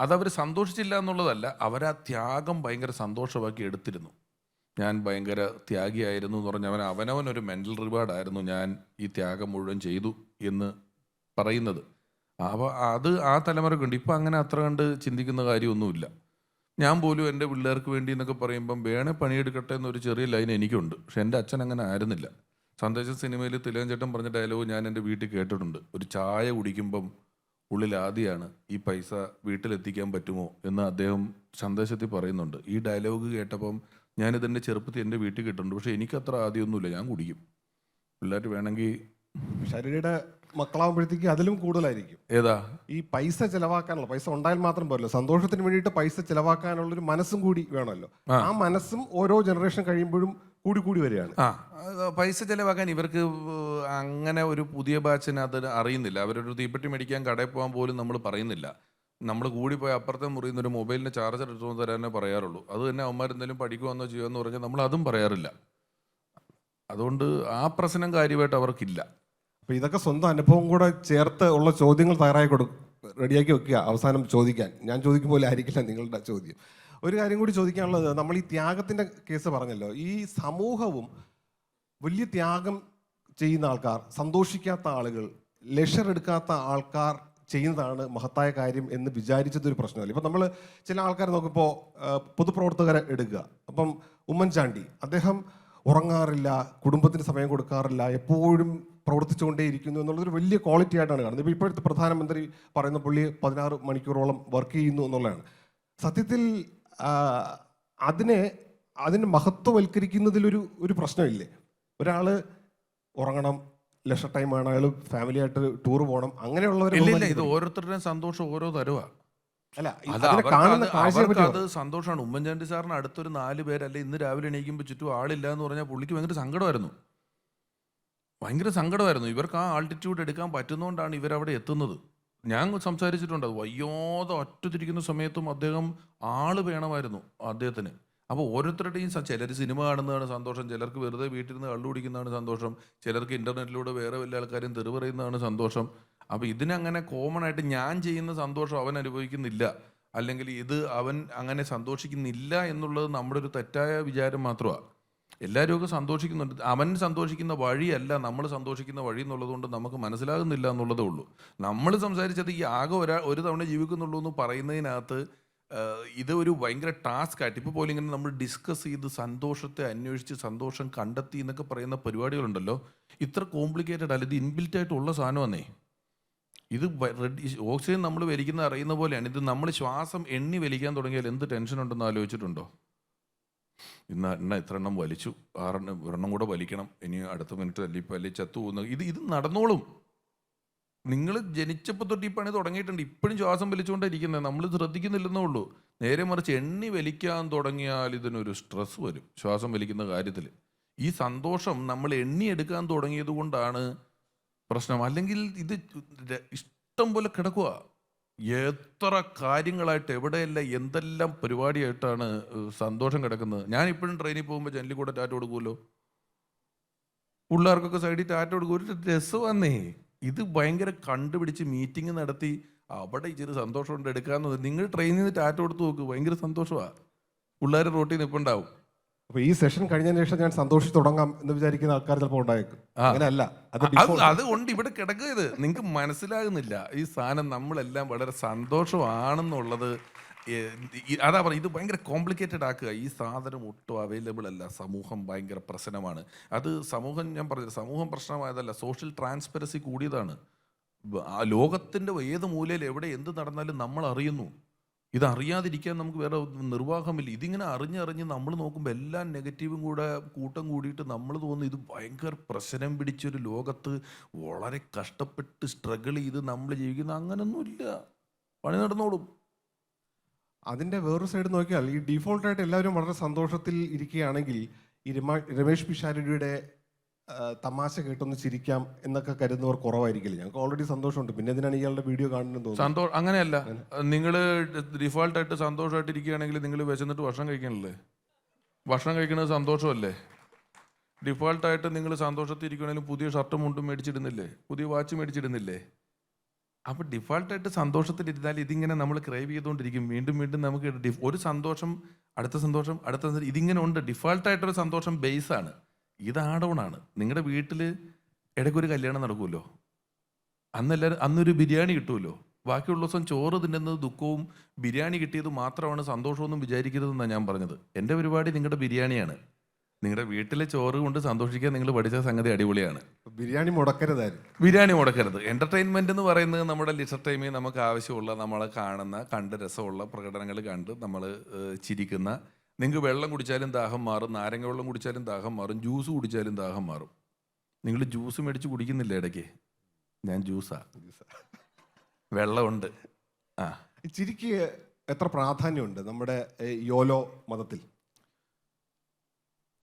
അതവർ സന്തോഷിച്ചില്ല എന്നുള്ളതല്ല, അവരാ ത്യാഗം ഭയങ്കര സന്തോഷമാക്കി എടുത്തിരുന്നു. ഞാൻ ഭയങ്കര ത്യാഗിയായിരുന്നു എന്ന് പറഞ്ഞാൽ അവനവനൊരു മെൻ്റൽ റിവാർഡായിരുന്നു ഞാൻ ഈ ത്യാഗം മുഴുവൻ ചെയ്തു എന്ന് പറയുന്നത്. അപ്പോൾ അത് ആ തലമുറക്കുണ്ട്. ഇപ്പം അങ്ങനെ അത്ര കണ്ട് ചിന്തിക്കുന്ന കാര്യമൊന്നുമില്ല. ഞാൻ പോലും എൻ്റെ പിള്ളേർക്ക് വേണ്ടി എന്നൊക്കെ പറയുമ്പം വേണേ പണിയെടുക്കട്ടെ എന്നൊരു ചെറിയ ലൈൻ എനിക്കുണ്ട്. പക്ഷെ എൻ്റെ അച്ഛൻ അങ്ങനെ ആയിരുന്നില്ല. സന്ദേശം സിനിമയിൽ തിലകൻ ചേട്ടൻ പറഞ്ഞ ഡയലോഗ് ഞാൻ എൻ്റെ വീട്ടിൽ കേട്ടിട്ടുണ്ട്. ഒരു ചായ കുടിക്കുമ്പം ഉള്ളിൽ ആദ്യമാണ് ഈ പൈസ വീട്ടിലെത്തിക്കാൻ പറ്റുമോ എന്ന് അദ്ദേഹം സന്ദേശത്തിൽ പറയുന്നുണ്ട്. ഈ ഡയലോഗ് കേട്ടപ്പം ഞാനിതെൻ്റെ ചെറുപ്പത്തിൽ എൻ്റെ വീട്ടിൽ കിട്ടുന്നുണ്ട്. പക്ഷെ എനിക്കത്ര ആദ്യമൊന്നുമില്ല, ഞാൻ കുടിക്കും. പിള്ളേർ വേണമെങ്കിൽ ശരീരയുടെ മക്കളാകുമ്പോഴത്തേക്ക് അതിലും കൂടുതലായിരിക്കും. ഏതാ ഈ പൈസ ചിലവാക്കാനുള്ള, പൈസ ഉണ്ടായാൽ മാത്രം പോരല്ലോ, സന്തോഷത്തിന് വേണ്ടിയിട്ട് പൈസ ചിലവാക്കാനുള്ള ഒരു മനസ്സും കൂടി വേണമല്ലോ. ആ മനസ്സും ഓരോ ജനറേഷൻ കഴിയുമ്പോഴും കൂടി വരികയാണ്. പൈസ ചിലവാക്കാൻ ഇവർക്ക് അങ്ങനെ ഒരു പുതിയ ബാച്ചിന് അത് അറിയുന്നില്ല. അവരൊരു തീപ്പെട്ടി മേടിക്കാൻ കടയിൽ പോകാൻ പോലും നമ്മൾ പറയുന്നില്ല. നമ്മൾ കൂടിപ്പോയി അപ്പുറത്തെ മുറിയിൽ നിന്ന് ഒരു മൊബൈലിന് ചാർജർ എടുത്തു തരാനേ പറയാറുള്ളൂ. അത് തന്നെ അവന്മാരെന്തെങ്കിലും പഠിക്കുവാന്നോ ചെയ്യുമെന്ന് പറഞ്ഞാൽ നമ്മൾ അതും പറയാറില്ല. അതുകൊണ്ട് ആ പ്രശ്നം കാര്യമായിട്ട് അവർക്കില്ല. അപ്പോൾ ഇതൊക്കെ സ്വന്തം അനുഭവം കൂടെ ചേർത്ത് ഉള്ള ചോദ്യങ്ങൾ തയ്യാറായി റെഡിയാക്കി വെക്കുക, അവസാനം ചോദിക്കാൻ. ഞാൻ ചോദിക്കും പോലെ ആയിരിക്കില്ല നിങ്ങളുടെ ചോദ്യം. ഒരു കാര്യം കൂടി ചോദിക്കാനുള്ളത്, നമ്മൾ ഈ ത്യാഗത്തിൻ്റെ കേസ് പറഞ്ഞല്ലോ, ഈ സമൂഹവും വലിയ ത്യാഗം ചെയ്യുന്ന ആൾക്കാർ, സന്തോഷിക്കാത്ത ആളുകൾ, ലെഷർ എടുക്കാത്ത ആൾക്കാർ ചെയ്യുന്നതാണ് മഹത്തായ കാര്യം എന്ന് വിചാരിച്ചതൊരു പ്രശ്നമല്ല. ഇപ്പം നമ്മൾ ചില ആൾക്കാർ നോക്കിപ്പോൾ പൊതുപ്രവർത്തകരെ എടുക്കുക. അപ്പം ഉമ്മൻചാണ്ടി, അദ്ദേഹം ഉറങ്ങാറില്ല, കുടുംബത്തിന് സമയം കൊടുക്കാറില്ല, എപ്പോഴും പ്രവർത്തിച്ചുകൊണ്ടേയിരിക്കുന്നു എന്നുള്ളതൊരു വലിയ ക്വാളിറ്റി ആയിട്ടാണ് കാണുന്നത്. ഇപ്പോൾ ഇപ്പോഴത്തെ പ്രധാനമന്ത്രി പറയുന്ന പുള്ളി 16 മണിക്കൂറോളം വർക്ക് ചെയ്യുന്നു എന്നുള്ളതാണ്. സത്യത്തിൽ അതിനെ മഹത്വവൽക്കരിക്കുന്നതിലൊരു പ്രശ്നമില്ലേ? ഒരാൾ ഉറങ്ങണം, ലെഷർ ടൈം ആണ്, അയാൾ ഫാമിലി ആയിട്ട് ടൂർ പോകണം, അങ്ങനെയുള്ളവർ. ഇല്ല, ഇത് ഓരോരുത്തരുടെയും സന്തോഷം ഓരോ തരവാ. അല്ല അത് അതിനെ കാണുന്ന കാഴ്ചയെ അവർക്ക് പറ്റി അത് സന്തോഷമാണ്. ഉമ്മൻചാണ്ടി സാറിന് അടുത്തൊരു 4 പേരല്ലേ ഇന്ന് രാവിലെ എണീക്കുമ്പോൾ ചുറ്റും ആളില്ല എന്ന് പറഞ്ഞാൽ പുള്ളിക്ക് ഭയങ്കര സങ്കടമായിരുന്നു. ഭയങ്കര സങ്കടമായിരുന്നു. ഇവർക്ക് ആ ആൾട്ടിറ്റ്യൂഡ് എടുക്കാൻ പറ്റുന്നതുകൊണ്ടാണ് ഇവരവിടെ എത്തുന്നത്. ഞാൻ സംസാരിച്ചിട്ടുണ്ട്. അത് വയ്യാതെ ഒറ്റതിരിക്കുന്ന സമയത്തും അദ്ദേഹം ആള് വേണമായിരുന്നു അദ്ദേഹത്തിന്. അപ്പോൾ ഓരോരുത്തരുടെയും ചിലർ സിനിമ കാണുന്നതാണ് സന്തോഷം, ചിലർക്ക് വെറുതെ വീട്ടിൽ നിന്ന് കള്ളു കുടിക്കുന്നതാണ് സന്തോഷം, ചിലർക്ക് ഇൻ്റർനെറ്റിലൂടെ വേറെ വല്ല ആൾക്കാരും തെറി പറയുന്നതാണ് സന്തോഷം. അപ്പോൾ ഇതിനങ്ങനെ കോമൺ ആയിട്ട് ഞാൻ ചെയ്യുന്ന സന്തോഷം അവൻ അനുഭവിക്കുന്നില്ല, അല്ലെങ്കിൽ ഇത് അവൻ അങ്ങനെ സന്തോഷിക്കുന്നില്ല എന്നുള്ളത് നമ്മുടെ ഒരു തെറ്റായ വിചാരം മാത്രമാണ്. എല്ലാവരും ഒക്കെ സന്തോഷിക്കുന്നുണ്ട്. അവൻ സന്തോഷിക്കുന്ന വഴിയല്ല നമ്മൾ സന്തോഷിക്കുന്ന വഴി എന്നുള്ളത് കൊണ്ട് നമുക്ക് മനസ്സിലാകുന്നില്ല എന്നുള്ളതേ ഉള്ളൂ. നമ്മൾ സംസാരിച്ചത് ഈ ആകെ ഒരു തവണ ജീവിക്കുന്നുള്ളൂ എന്ന് പറയുന്നതിനകത്ത് ഇത് ഒരു ഭയങ്കര ടാസ്ക് ആയിട്ട് ഇപ്പോൾ പോലും ഇങ്ങനെ നമ്മൾ ഡിസ്കസ് ചെയ്ത് സന്തോഷത്തെ അന്വേഷിച്ച് സന്തോഷം കണ്ടെത്തി എന്നൊക്കെ പറയുന്ന പരിപാടികളുണ്ടല്ലോ, ഇത്ര കോംപ്ലിക്കേറ്റഡ് അല്ല. ഇത് ഇൻബിൽറ്റ് ആയിട്ടുള്ള സാധനമാണേ. ഇത് ഓക്സിജൻ നമ്മൾ വലിക്കുന്ന അറിയുന്ന പോലെയാണ്. ഇത് നമ്മൾ ശ്വാസം എണ്ണി വലിക്കാൻ തുടങ്ങിയാൽ എന്ത് ടെൻഷൻ ഉണ്ടെന്ന് ആലോചിച്ചിട്ടുണ്ടോ? ഇന്ന് ഇത്ര എണ്ണം വലിച്ചു, 6 എണ്ണം കൂടെ വലിക്കണം, ഇനി അടുത്ത മിനിറ്റ് അല്ലി ചത്തു പോകുന്ന ഇത് നടന്നോളും. നിങ്ങൾ ജനിച്ചപ്പോൾ തൊട്ട് ഈ പണി തുടങ്ങിയിട്ടുണ്ട്. ഇപ്പോഴും ശ്വാസം വലിച്ചുകൊണ്ടിരിക്കുന്നത് നമ്മൾ ശ്രദ്ധിക്കുന്നില്ലെന്നേ ഉള്ളൂ. നേരെ മറിച്ച് എണ്ണി വലിക്കാൻ തുടങ്ങിയാൽ ഇതിനൊരു സ്ട്രെസ് വരും ശ്വാസം വലിക്കുന്ന കാര്യത്തിൽ. ഈ സന്തോഷം നമ്മൾ എണ്ണിയെടുക്കാൻ തുടങ്ങിയത് കൊണ്ടാണ് പ്രശ്നം. അല്ലെങ്കിൽ ഇത് ഇഷ്ടം പോലെ കിടക്കുക. എത്ര കാര്യങ്ങളായിട്ട് എവിടെയല്ല എന്തെല്ലാം പരിപാടിയായിട്ടാണ് സന്തോഷം കിടക്കുന്നത്. ഞാൻ ഇപ്പോഴും ട്രെയിനിൽ പോകുമ്പോൾ ജനലിൽ കൂടെ ടാറ്റ കൊടുക്കുമല്ലോ, പിള്ളേർക്കൊക്കെ സൈഡിൽ ടാറ്റ കൊടുക്കും. ഒരു രസമാന്നേ. ഇത് ഭയങ്കര കണ്ടുപിടിച്ച് മീറ്റിംഗ് നടത്തി അവിടെ ഇച്ചിരി സന്തോഷം കൊണ്ട് എടുക്കാമെന്നത്. നിങ്ങൾ ട്രെയിനിൽ നിന്ന് ടാറ്റ കൊടുത്ത് നോക്ക്, ഭയങ്കര സന്തോഷമാണ്. പിള്ളേർ റോട്ടിൽ നിൽപ്പുണ്ടാവും. അപ്പൊ ഈ സെഷൻ കഴിഞ്ഞതിന് ശേഷം ഞാൻ സന്തോഷിച്ച് തുടങ്ങാം എന്ന് വിചാരിക്കുന്ന ആൾക്കാർ ചിലപ്പോൾ ഉണ്ടായേക്കും. അങ്ങനെയല്ല, അതുകൊണ്ട് ഇവിടെ കിടക്കുക. നിങ്ങൾക്ക് മനസ്സിലാകുന്നില്ല ഈ സാധനം. നമ്മളെല്ലാം വളരെ സന്തോഷമാണെന്നുള്ളത് അതാ പറയുക. ഇത് ഭയങ്കര കോംപ്ലിക്കേറ്റഡ് ആക്കുക. ഈ സാധനം ഒട്ടും അവൈലബിൾ അല്ല. സമൂഹം ഭയങ്കര പ്രശ്നമാണ്. അത് സമൂഹം, ഞാൻ പറഞ്ഞത് സമൂഹം പ്രശ്നമായതല്ല, സോഷ്യൽ ട്രാൻസ്പെറൻസി കൂടിയതാണ്. ലോകത്തിൻ്റെ ഏത് മൂലയിൽ എവിടെ എന്ത് നടന്നാലും നമ്മൾ അറിയുന്നു. ഇതറിയാതിരിക്കാൻ നമുക്ക് വേറെ നിർവാഹമില്ല. ഇതിങ്ങനെ അറിഞ്ഞ് നമ്മൾ നോക്കുമ്പോൾ എല്ലാം നെഗറ്റീവും കൂടെ കൂട്ടം കൂടിയിട്ട് നമ്മൾ തോന്നുന്നു ഇത് ഭയങ്കര പ്രശ്നം പിടിച്ചൊരു ലോകത്ത് വളരെ കഷ്ടപ്പെട്ട് സ്ട്രഗിൾ ചെയ്ത് നമ്മൾ ജീവിക്കുന്ന. അങ്ങനൊന്നുമില്ല, പണി നടന്നോളും. അതിന്റെ വേറൊരു സൈഡ് നോക്കിയാൽ ഈ ഡീഫോൾട്ടായിട്ട് എല്ലാവരും വളരെ സന്തോഷത്തിൽ ഇരിക്കുകയാണെങ്കിൽ ഈ രമേഷ് പിഷാരടിയുടെ തമാശ കേട്ടൊന്ന് ചിരിക്കാം എന്നൊക്കെ കരുതുന്നവർ കുറവായിരിക്കില്ല. ഞങ്ങൾക്ക് ഓൾറെഡി സന്തോഷമുണ്ട്, പിന്നെ എന്തിനാണ് ഇയാളുടെ വീഡിയോ കാണുന്നത് തോന്നുന്നു. അങ്ങനെയല്ല. നിങ്ങൾ ഡിഫോൾട്ടായിട്ട് സന്തോഷമായിട്ട് ഇരിക്കുകയാണെങ്കിൽ നിങ്ങൾ വിശന്നിട്ട് ഭക്ഷണം കഴിക്കണല്ലേ? ഭക്ഷണം കഴിക്കുന്നത് സന്തോഷമല്ലേ? ഡിഫോൾട്ടായിട്ട് നിങ്ങൾ സന്തോഷത്തിൽ ഇരിക്കുകയാണെങ്കിലും പുതിയ ഷർട്ടും മുണ്ടും മേടിച്ചിടുന്നില്ലേ? പുതിയ വാച്ച് മേടിച്ചിടുന്നില്ലേ? അപ്പോൾ ഡിഫോൾട്ടായിട്ട് സന്തോഷത്തിലിരുന്നാൽ ഇതിങ്ങനെ നമ്മൾ ക്രൈവ് ചെയ്തുകൊണ്ടിരിക്കും. വീണ്ടും വീണ്ടും നമുക്ക് ഒരു സന്തോഷം, അടുത്ത സന്തോഷം, അടുത്ത സന്തോഷം, ഇതിങ്ങനെ ഉണ്ട്. ഡിഫോൾട്ടായിട്ടൊരു സന്തോഷം ബേസാണ്. ഇത് ആഡൗണാണ്. നിങ്ങളുടെ വീട്ടിൽ ഇടയ്ക്കൊരു കല്യാണം നടക്കുമല്ലോ, അന്നൊരു ബിരിയാണി കിട്ടുമല്ലോ. ബാക്കിയുള്ള ദിവസം ചോറ് തിന്നുന്നത് ദുഃഖവും ബിരിയാണി കിട്ടിയത് മാത്രമാണ് സന്തോഷമൊന്നും വിചാരിക്കരുതെന്നാണ് ഞാൻ പറഞ്ഞത്. എൻ്റെ പരിപാടി നിങ്ങളുടെ ബിരിയാണിയാണ്. നിങ്ങളുടെ വീട്ടിലെ ചോറ് കൊണ്ട് സന്തോഷിക്കാൻ നിങ്ങൾ പഠിച്ച സംഗതി അടിപൊളിയാണ്. ബിരിയാണി മുടക്കരുത്. എൻ്റർടൈൻമെൻറ്റ് എന്ന് പറയുന്നത് നമ്മുടെ ലിസർ ടൈമിൽ നമുക്ക് ആവശ്യമുള്ള, നമ്മളെ കണ്ട് രസമുള്ള പ്രകടനങ്ങൾ കണ്ട് നമ്മൾ ചിരിക്കുന്ന. നിങ്ങൾക്ക് വെള്ളം കുടിച്ചാലും ദാഹം മാറും, നാരങ്ങ വെള്ളം കുടിച്ചാലും ദാഹം മാറും, ജ്യൂസ് കുടിച്ചാലും ദാഹം മാറും. നിങ്ങൾ ജ്യൂസ് മേടിച്ച് കുടിക്കുന്നില്ല ഇടയ്ക്ക്? ഞാൻ ജ്യൂസാ, വെള്ളമുണ്ട്. ചിരിക്ക് എത്ര പ്രാധാന്യമുണ്ട് നമ്മുടെ യോലോ മതത്തിൽ?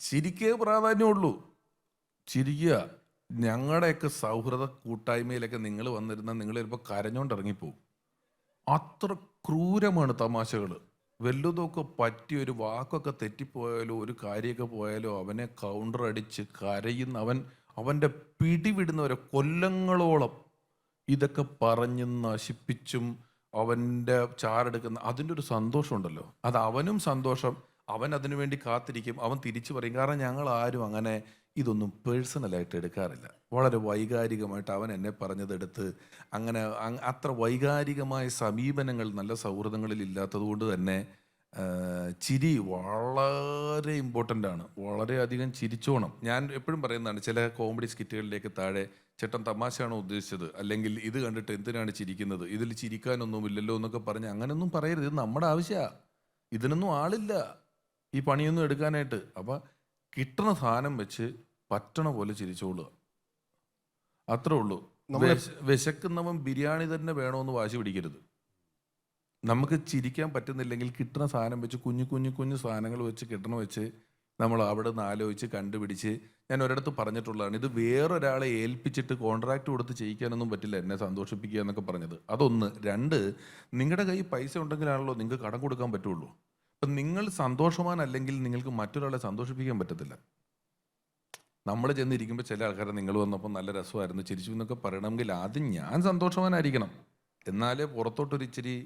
ചിരിക്കേ പ്രാധാന്യമുള്ളൂ. ചിരിക്കുക. ഞങ്ങളുടെയൊക്കെ സൗഹൃദ കൂട്ടായ്മയിലൊക്കെ നിങ്ങൾ വന്നിരുന്നാൽ നിങ്ങൾ ചിലപ്പോൾ കരഞ്ഞോണ്ട് ഇറങ്ങിപ്പോവും. അത്ര ക്രൂരമാണ് തമാശകൾ. വല്ലതൊക്കെ പറ്റി ഒരു വാക്കൊക്കെ തെറ്റിപ്പോയാലോ ഒരു കാര്യമൊക്കെ പോയാലോ അവനെ കൗണ്ടർ അടിച്ച് കരയുന്ന അവൻ്റെ പിടിവിടുന്നവരെ കൊല്ലങ്ങളോളം ഇതൊക്കെ പറഞ്ഞ് നശിപ്പിച്ചും അവൻ്റെ ചാരെടുക്കുന്ന അതിൻ്റെ ഒരു സന്തോഷമുണ്ടല്ലോ, അത് അവനും സന്തോഷം. അവൻ അതിനു വേണ്ടി കാത്തിരിക്കും, അവൻ തിരിച്ചു പറയും. കാരണം ഞങ്ങൾ ആരും അങ്ങനെ ഇതൊന്നും പേഴ്സണലായിട്ട് എടുക്കാറില്ല. വളരെ വൈകാരികമായിട്ട് അവൻ എന്നെ പറഞ്ഞതെടുത്ത് അങ്ങനെ അത്ര വൈകാരികമായ സമീപനങ്ങൾ നല്ല സൗഹൃദങ്ങളിൽ ഇല്ലാത്തത് കൊണ്ട് തന്നെ ചിരി വളരെ ഇമ്പോർട്ടൻ്റ് ആണ്. വളരെയധികം ചിരിച്ചോണം. ഞാൻ എപ്പോഴും പറയുന്നതാണ്, ചില കോമഡി സ്കിറ്റുകളിലേക്ക് താഴെ ചേട്ടൻ തമാശയാണോ ഉദ്ദേശിച്ചത്, അല്ലെങ്കിൽ ഇത് കണ്ടിട്ട് എന്തിനാണ് ചിരിക്കുന്നത്, ഇതിൽ ചിരിക്കാനൊന്നുമില്ലല്ലോ എന്നൊക്കെ പറഞ്ഞ് അങ്ങനെയൊന്നും പറയരുത്. ഇത് നമ്മുടെ ആവശ്യമാണ്. ഇതിനൊന്നും ആളില്ല ഈ പണിയൊന്നും എടുക്കാനായിട്ട്. അപ്പം കിട്ടുന്ന സാധനം വെച്ച് പറ്റണ പോലെ ചിരിച്ചോളുക, അത്രേ ഉള്ളൂ. വിശക്കുന്നവൻ ബിരിയാണി തന്നെ വേണമെന്ന് വാശി പിടിക്കരുത്. നമുക്ക് ചിരിക്കാൻ പറ്റുന്നില്ലെങ്കിൽ കിട്ടുന്ന സാധനം വെച്ച് കുഞ്ഞു കുഞ്ഞു കുഞ്ഞു സാധനങ്ങൾ വെച്ച് കിട്ടണ വെച്ച് നമ്മൾ അവിടെ നിന്ന് ആലോചിച്ച് കണ്ടുപിടിച്ച്, ഞാൻ ഒരിടത്ത് പറഞ്ഞിട്ടുള്ളതാണ്, ഇത് വേറൊരാളെ ഏൽപ്പിച്ചിട്ട് കോൺട്രാക്ട് കൊടുത്ത് ചെയ്യിക്കാനൊന്നും പറ്റില്ല എന്നെ സന്തോഷിപ്പിക്കുക എന്നൊക്കെ പറഞ്ഞത്. അതൊന്ന്. രണ്ട്, നിങ്ങളുടെ കയ്യിൽ പൈസ ഉണ്ടെങ്കിലാണല്ലോ നിങ്ങൾക്ക് കടം കൊടുക്കാൻ പറ്റുള്ളൂ. അപ്പം നിങ്ങൾ സന്തോഷവാനല്ലെങ്കിൽ നിങ്ങൾക്ക് മറ്റൊരാളെ സന്തോഷിപ്പിക്കാൻ പറ്റത്തില്ല. നമ്മൾ ചെന്നിരിക്കുമ്പോൾ ചില ആൾക്കാരെ നിങ്ങൾ വന്നപ്പോൾ നല്ല രസമായിരുന്നു ചിരിച്ചു എന്നൊക്കെ പറയണമെങ്കിൽ ആദ്യം ഞാൻ സന്തോഷവാനായിരിക്കണം, എന്നാലേ പുറത്തോട്ടൊരു ഇച്ചിരി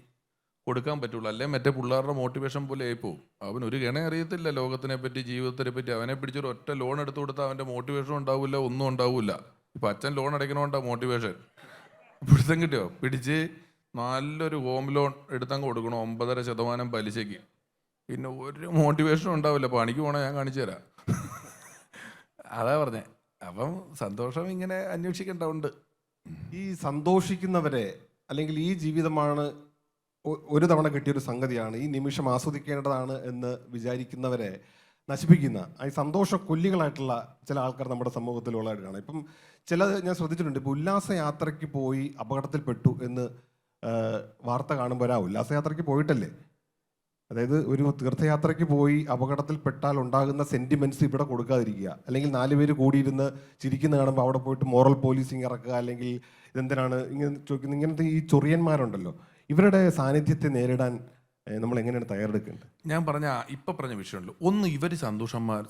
കൊടുക്കാൻ പറ്റുള്ളൂ. അല്ലെ മറ്റേ പിള്ളേരുടെ മോട്ടിവേഷൻ പോലെ ആയിപ്പോവും. അവൻ ഒരു ഗണ അറിയത്തില്ല ലോകത്തിനെ പറ്റി, ജീവിതത്തിനെ പറ്റി. അവനെ പിടിച്ചൊരു ഒറ്റ ലോൺ എടുത്തു കൊടുത്താൽ അവൻ്റെ മോട്ടിവേഷൻ ഉണ്ടാവില്ല, ഒന്നും ഉണ്ടാവില്ല. ഇപ്പം അച്ഛൻ ലോൺ അടയ്ക്കണോണ്ടാ മോട്ടിവേഷൻ. പിടുത്തം കിട്ടിയോ? പിടിച്ച് നല്ലൊരു ഹോം ലോൺ എടുത്തങ്ങ് കൊടുക്കണം 9.5% പലിശയ്ക്ക്. പിന്നെ ഒരു മോട്ടിവേഷനും ഉണ്ടാവില്ല. പണിക്ക് പോകണേ ഞാൻ കാണിച്ചു തരാം. അതാ പറഞ്ഞേ. അപ്പം സന്തോഷം ഇങ്ങനെ അന്വേഷിക്കേണ്ടതുണ്ട്. ഈ സന്തോഷിക്കുന്നവരെ, അല്ലെങ്കിൽ ഈ ജീവിതമാണ് ഒരു തവണ കിട്ടിയൊരു സംഗതിയാണ്, ഈ നിമിഷം ആസ്വദിക്കേണ്ടതാണ് എന്ന് വിചാരിക്കുന്നവരെ നശിപ്പിക്കുന്ന ഈ സന്തോഷ കൊല്ലികളായിട്ടുള്ള ചില ആൾക്കാർ നമ്മുടെ സമൂഹത്തിലുള്ളതായിട്ട് കാണാം. ഇപ്പം ഞാൻ ശ്രദ്ധിച്ചിട്ടുണ്ട്. ഇപ്പം ഉല്ലാസയാത്രയ്ക്ക് പോയി അപകടത്തിൽപ്പെട്ടു എന്ന് വാർത്ത കാണുമ്പോൾ ഉല്ലാസയാത്രയ്ക്ക് പോയിട്ടല്ലേ, അതായത് ഒരു തീർത്ഥയാത്രയ്ക്ക് പോയി അപകടത്തിൽപ്പെട്ടാൽ ഉണ്ടാകുന്ന സെന്റിമെന്റ്സ് ഇവിടെ കൊടുക്കാതിരിക്കുക, അല്ലെങ്കിൽ 4 പേര് കൂടിയിരുന്ന് ചിരിക്കുന്ന കാണുമ്പോൾ അവിടെ പോയിട്ട് മോറൽ പോലീസിങ് ഇറക്കുക, അല്ലെങ്കിൽ ഇതെന്തിനാണ് ഇങ്ങനെ ചോദിക്കുന്നത്. ഇങ്ങനത്തെ ഈ ചൊറിയന്മാരുണ്ടല്ലോ, ഇവരുടെ സാന്നിധ്യത്തെ നേരിടാൻ നമ്മൾ എങ്ങനെയാണ് തയ്യാറെടുക്കേണ്ടത്? ഞാൻ ഇപ്പം പറഞ്ഞ വിഷയമുള്ളൂ. ഒന്ന്, ഇവർ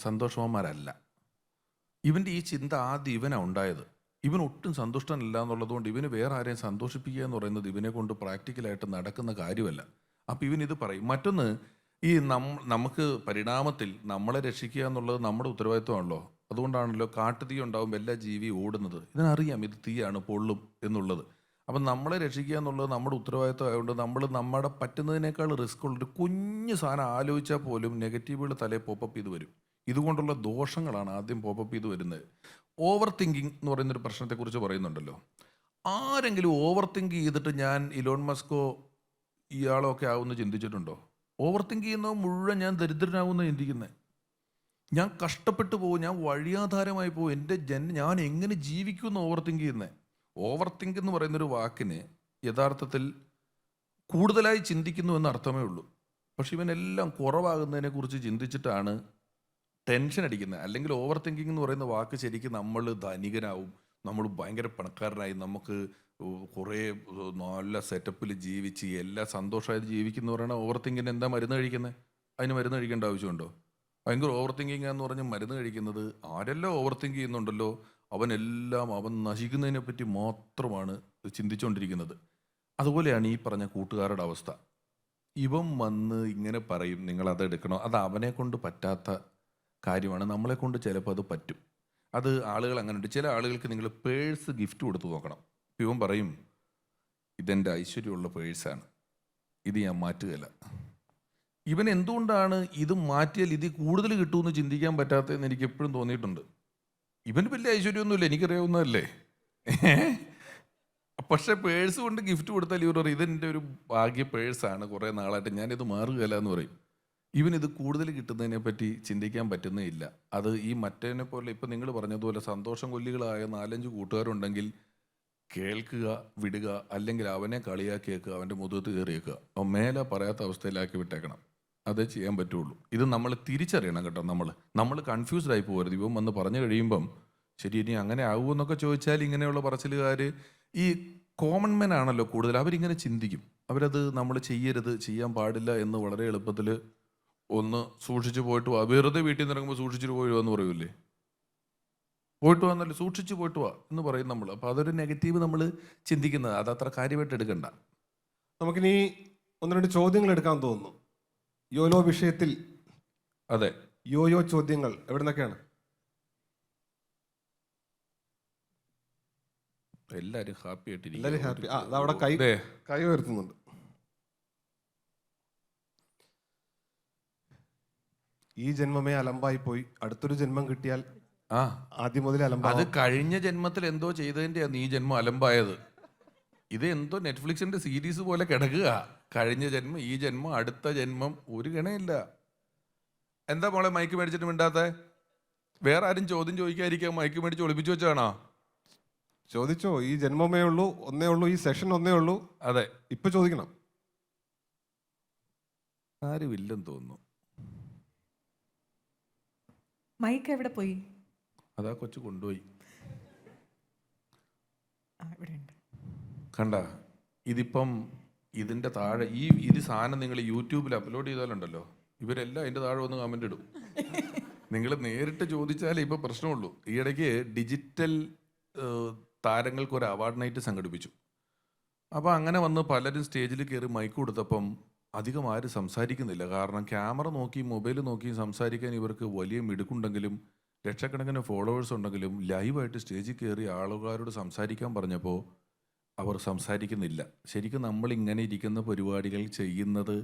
സന്തോഷവാന്മാരല്ല. ഇവൻ്റെ ഈ ചിന്ത ആദ്യം ഇവനാണ് ഉണ്ടായത്. ഇവൻ ഒട്ടും സന്തുഷ്ടനല്ല എന്നുള്ളതുകൊണ്ട് ഇവന് വേറെ ആരെയും സന്തോഷിപ്പിക്കുക എന്ന് പറയുന്നത് ഇവനെ കൊണ്ട് പ്രാക്ടിക്കലായിട്ട് നടക്കുന്ന കാര്യമല്ല. അപ്പം ഇവനിത് പറയും. മറ്റൊന്ന്, ഈ നമുക്ക് പരിണാമത്തിൽ നമ്മളെ രക്ഷിക്കുക എന്നുള്ളത് നമ്മുടെ ഉത്തരവാദിത്വമാണല്ലോ. അതുകൊണ്ടാണല്ലോ കാട്ടുതീ ഉണ്ടാകുമ്പോൾ എല്ലാ ജീവിയും ഓടുന്നത്. ഇതിനറിയാം ഇത് തീയാണ്, പൊള്ളും എന്നുള്ളത്. അപ്പം നമ്മളെ രക്ഷിക്കുക എന്നുള്ളത് നമ്മുടെ ഉത്തരവാദിത്വം ആയതുകൊണ്ട് നമ്മുടെ പറ്റുന്നതിനേക്കാൾ റിസ്ക് ഉള്ളൊരു കുഞ്ഞു സാധനം ആലോചിച്ചാൽ പോലും നെഗറ്റീവുകൾ തലയിൽ പോപ്പപ്പ് ചെയ്ത് വരും. ഇതുകൊണ്ടുള്ള ദോഷങ്ങളാണ് ആദ്യം പോപ്പപ്പ് ചെയ്ത് വരുന്നത്. ഓവർ തിങ്കിങ് എന്ന് പറയുന്നൊരു പ്രശ്നത്തെക്കുറിച്ച് പറയുന്നുണ്ടല്ലോ. ആരെങ്കിലും ഓവർ തിങ്ക് ചെയ്തിട്ട് ഞാൻ ഇലോൺ മസ്കോ ഇയാളോ ഒക്കെ ആവുമെന്ന് ചിന്തിച്ചിട്ടുണ്ടോ? ഓവർ തിങ്ക് ചെയ്യുന്നത് മുഴുവൻ ഞാൻ ദരിദ്രനാവുമെന്ന് ചിന്തിക്കുന്നത്. ഞാൻ കഷ്ടപ്പെട്ടു പോകും, ഞാൻ വഴിയാധാരമായി പോകും, ഞാൻ എങ്ങനെ ജീവിക്കുമെന്ന് ഓവർ തിങ്ക് ചെയ്യുന്നത്. ഓവർ തിങ്ക് എന്ന് പറയുന്നൊരു വാക്കിന് യഥാർത്ഥത്തിൽ കൂടുതലായി ചിന്തിക്കുന്നു എന്ന അർത്ഥമേ ഉള്ളൂ. പക്ഷെ ഇവനെല്ലാം കുറവാകുന്നതിനെ കുറിച്ച് ചിന്തിച്ചിട്ടാണ് ടെൻഷൻ അടിക്കുന്നത്. അല്ലെങ്കിൽ ഓവർ തിങ്കിങ് എന്ന് പറയുന്ന വാക്ക് ശരിക്കും നമ്മൾ ധനികനാവും, നമ്മൾ ഭയങ്കര പണക്കാരനായി, നമുക്ക് കുറേ നല്ല സെറ്റപ്പിൽ ജീവിച്ച് എല്ലാ സന്തോഷമായിട്ട് ജീവിക്കുന്നവരാണ് ഓവർ തിങ്കിന് എന്താ മരുന്ന് കഴിക്കുന്നത്? അതിന് മരുന്ന് കഴിക്കേണ്ട ആവശ്യമുണ്ടോ? ഭയങ്കര ഓവർ തിങ്കിങ് എന്ന് പറഞ്ഞ് മരുന്ന് കഴിക്കുന്നത്, ആരെല്ലാം ഓവർ തിങ്ക് ചെയ്യുന്നുണ്ടല്ലോ അവൻ നശിക്കുന്നതിനെ പറ്റി മാത്രമാണ് ചിന്തിച്ചുകൊണ്ടിരിക്കുന്നത്. അതുപോലെയാണ് ഈ പറഞ്ഞ കൂട്ടുകാരുടെ അവസ്ഥ. ഇവൻ വന്ന് ഇങ്ങനെ പറയും നിങ്ങളത് എടുക്കണോ, അത് അവനെ കൊണ്ട് പറ്റാത്ത കാര്യമാണ്, നമ്മളെ കൊണ്ട് ചിലപ്പോൾ അത് പറ്റും. അത് ആളുകൾ അങ്ങനെ ഉണ്ട്. ചില ആളുകൾക്ക് നിങ്ങൾ പേഴ്സ് ഗിഫ്റ്റ് കൊടുത്ത് നോക്കണം. ഇവൻ പറയും ഇതെൻ്റെ ഐശ്വര്യമുള്ള പേഴ്സാണ്, ഇത് ഞാൻ മാറ്റുകയില്ല. ഇവൻ എന്തുകൊണ്ടാണ് ഇത് മാറ്റിയാൽ ഇതിൽ കൂടുതൽ കിട്ടുമെന്ന് ചിന്തിക്കാൻ പറ്റാത്തതെന്ന് എനിക്ക് എപ്പോഴും തോന്നിയിട്ടുണ്ട്. ഇവന് വലിയ ഐശ്വര്യമൊന്നുമില്ല, എനിക്കറിയാവുന്നതല്ലേ. പക്ഷെ പേഴ്സ് കൊണ്ട് ഗിഫ്റ്റ് കൊടുത്താൽ ഇവർ പറയും ഇതെൻ്റെ ഒരു ഭാഗ്യ പേഴ്സാണ്, കുറേ നാളായിട്ട് ഞാനിത് മാറുകയില്ല എന്ന് പറയും. ഇവനിത് കൂടുതൽ കിട്ടുന്നതിനെ പറ്റി ചിന്തിക്കാൻ പറ്റുന്നേ ഇല്ല. അത് ഈ മറ്റേനെ പോലെ ഇപ്പം നിങ്ങൾ പറഞ്ഞതുപോലെ സന്തോഷം കൊല്ലികളായ 4-5 കൂട്ടുകാരുണ്ടെങ്കിൽ കേൾക്കുക, വിടുക, അല്ലെങ്കിൽ അവനെ കളിയാക്കിയേക്കുക, അവൻ്റെ മുഖത്ത് കയറിയേക്കുക, അവൻ മേലെ പറയാത്ത അവസ്ഥയിലാക്കി വിട്ടേക്കണം. അതേ ചെയ്യാൻ പറ്റുള്ളൂ. ഇത് നമ്മൾ തിരിച്ചറിയണം കേട്ടോ. നമ്മൾ കൺഫ്യൂസ്ഡ് ആയി പോകരുത്. ഇവൻ വന്ന് പറഞ്ഞു കഴിയുമ്പം ശരി ഇനി അങ്ങനെ ആകുമെന്നൊക്കെ ചോദിച്ചാൽ ഇങ്ങനെയുള്ള പറച്ചിലുകാർ ഈ കോമൺ മെൻ ആണല്ലോ കൂടുതൽ, അവരിങ്ങനെ ചിന്തിക്കും. അവരത് നമ്മൾ ചെയ്യരുത്, ചെയ്യാൻ പാടില്ല എന്ന് വളരെ എളുപ്പത്തിൽ ഒന്ന് സൂക്ഷിച്ച് പോയിട്ട് വാ, വെറുതെ വീട്ടിൽ നിന്ന് ഇറങ്ങുമ്പോൾ സൂക്ഷിച്ചിട്ട് പോയി എന്ന് പറയൂലേ, പോയിട്ട് വന്നല്ലേ സൂക്ഷിച്ച് പോയിട്ട് വാ എന്ന് പറയും നമ്മൾ. അപ്പോൾ അതൊരു നെഗറ്റീവ് നമ്മൾ ചിന്തിക്കുന്നത്, അതത്ര കാര്യമായിട്ട് എടുക്കണ്ട. നമുക്കിനി 1-2 ചോദ്യങ്ങൾ എടുക്കാൻ തോന്നുന്നു യോയോ വിഷയത്തിൽ. അതെ, യോയോ ചോദ്യങ്ങൾ എവിടെ നിന്നൊക്കെയാണ്? എല്ലാവരും ഹാപ്പി ആയിട്ടിരിക്കും. എല്ലാവരും ഹാപ്പി. അതവിടെ കൈ ഉയർത്തുന്നുണ്ട്. ഈ ജന്മമേ അലമ്പായി പോയി, അടുത്തൊരു ജന്മം കിട്ടിയാൽ ആദ്യം മുതൽ അലമ്പാ. അത് കഴിഞ്ഞ ജന്മത്തിൽ എന്തോ ചെയ്തതിൻ്റെയാണ് ഈ ജന്മം അലമ്പായത്. ഇത് എന്തോ നെറ്റ്ഫ്ലിക്സിന്റെ സീരീസ് പോലെ കിടക്കുക. കഴിഞ്ഞ ജന്മം, ഈ ജന്മം, അടുത്ത ജന്മം, ഒരു ഗണയില്ല. എന്താ മോളെ മൈക്ക് മേടിച്ചിട്ട് മിണ്ടാത്ത? വേറെ ആരും ചോദ്യം ചോദിക്കാതിരിക്കാൻ മൈക്ക് മേടിച്ച് ഒളിപ്പിച്ചു വെച്ചാണോ? ചോദിച്ചോ. ഈ ജന്മമേ ഉള്ളൂ, ഒന്നേ ഉള്ളൂ, ഈ സെഷൻ ഒന്നേ ഉള്ളൂ. അതെ, ഇപ്പൊ ചോദിക്കണം. ആരുമില്ലെന്ന് തോന്നുന്നു. മൈക്ക് എവിടെ പോയി? അതാ കൊച്ചു കൊണ്ടുപോയി. ഇവിടെ ഉണ്ട്. കണ്ട, ഇതിപ്പം ഇതിൻ്റെ താഴെ ഇത് സാധനം നിങ്ങൾ യൂട്യൂബിൽ അപ്ലോഡ് ചെയ്താലുണ്ടല്ലോ, ഇവരെല്ലാം അതിൻ്റെ താഴെ വന്ന് കമൻ്റ് ഇടും. നിങ്ങൾ നേരിട്ട് ചോദിച്ചാലേ ഇപ്പോൾ പ്രശ്നമുള്ളൂ. ഈയിടയ്ക്ക് ഡിജിറ്റൽ താരങ്ങൾക്ക് ഒരു അവാർഡ് നൈറ്റ് സംഘടിപ്പിച്ചു. അപ്പോൾ അങ്ങനെ വന്ന് പലരും സ്റ്റേജിൽ കയറി മൈക്ക് കൊടുത്തപ്പം അധികം ആരും സംസാരിക്കുന്നില്ല. കാരണം ക്യാമറ നോക്കി മൊബൈൽ നോക്കി സംസാരിക്കാൻ ഇവർക്ക് വലിയ മിടുക്കുണ്ടെങ്കിലും ലക്ഷക്കണക്കിന് ഫോളോവേഴ്സ് ഉണ്ടെങ്കിലും ലൈവായിട്ട് സ്റ്റേജിൽ കയറി ആളുകാരോട് സംസാരിക്കാൻ പറഞ്ഞപ്പോൾ അവർ സംസാരിക്കുന്നില്ല. ശരിക്കും നമ്മൾ ഇങ്ങനെ ഇരിക്കുന്ന പരിപാടികൾ ചെയ്യുന്നത്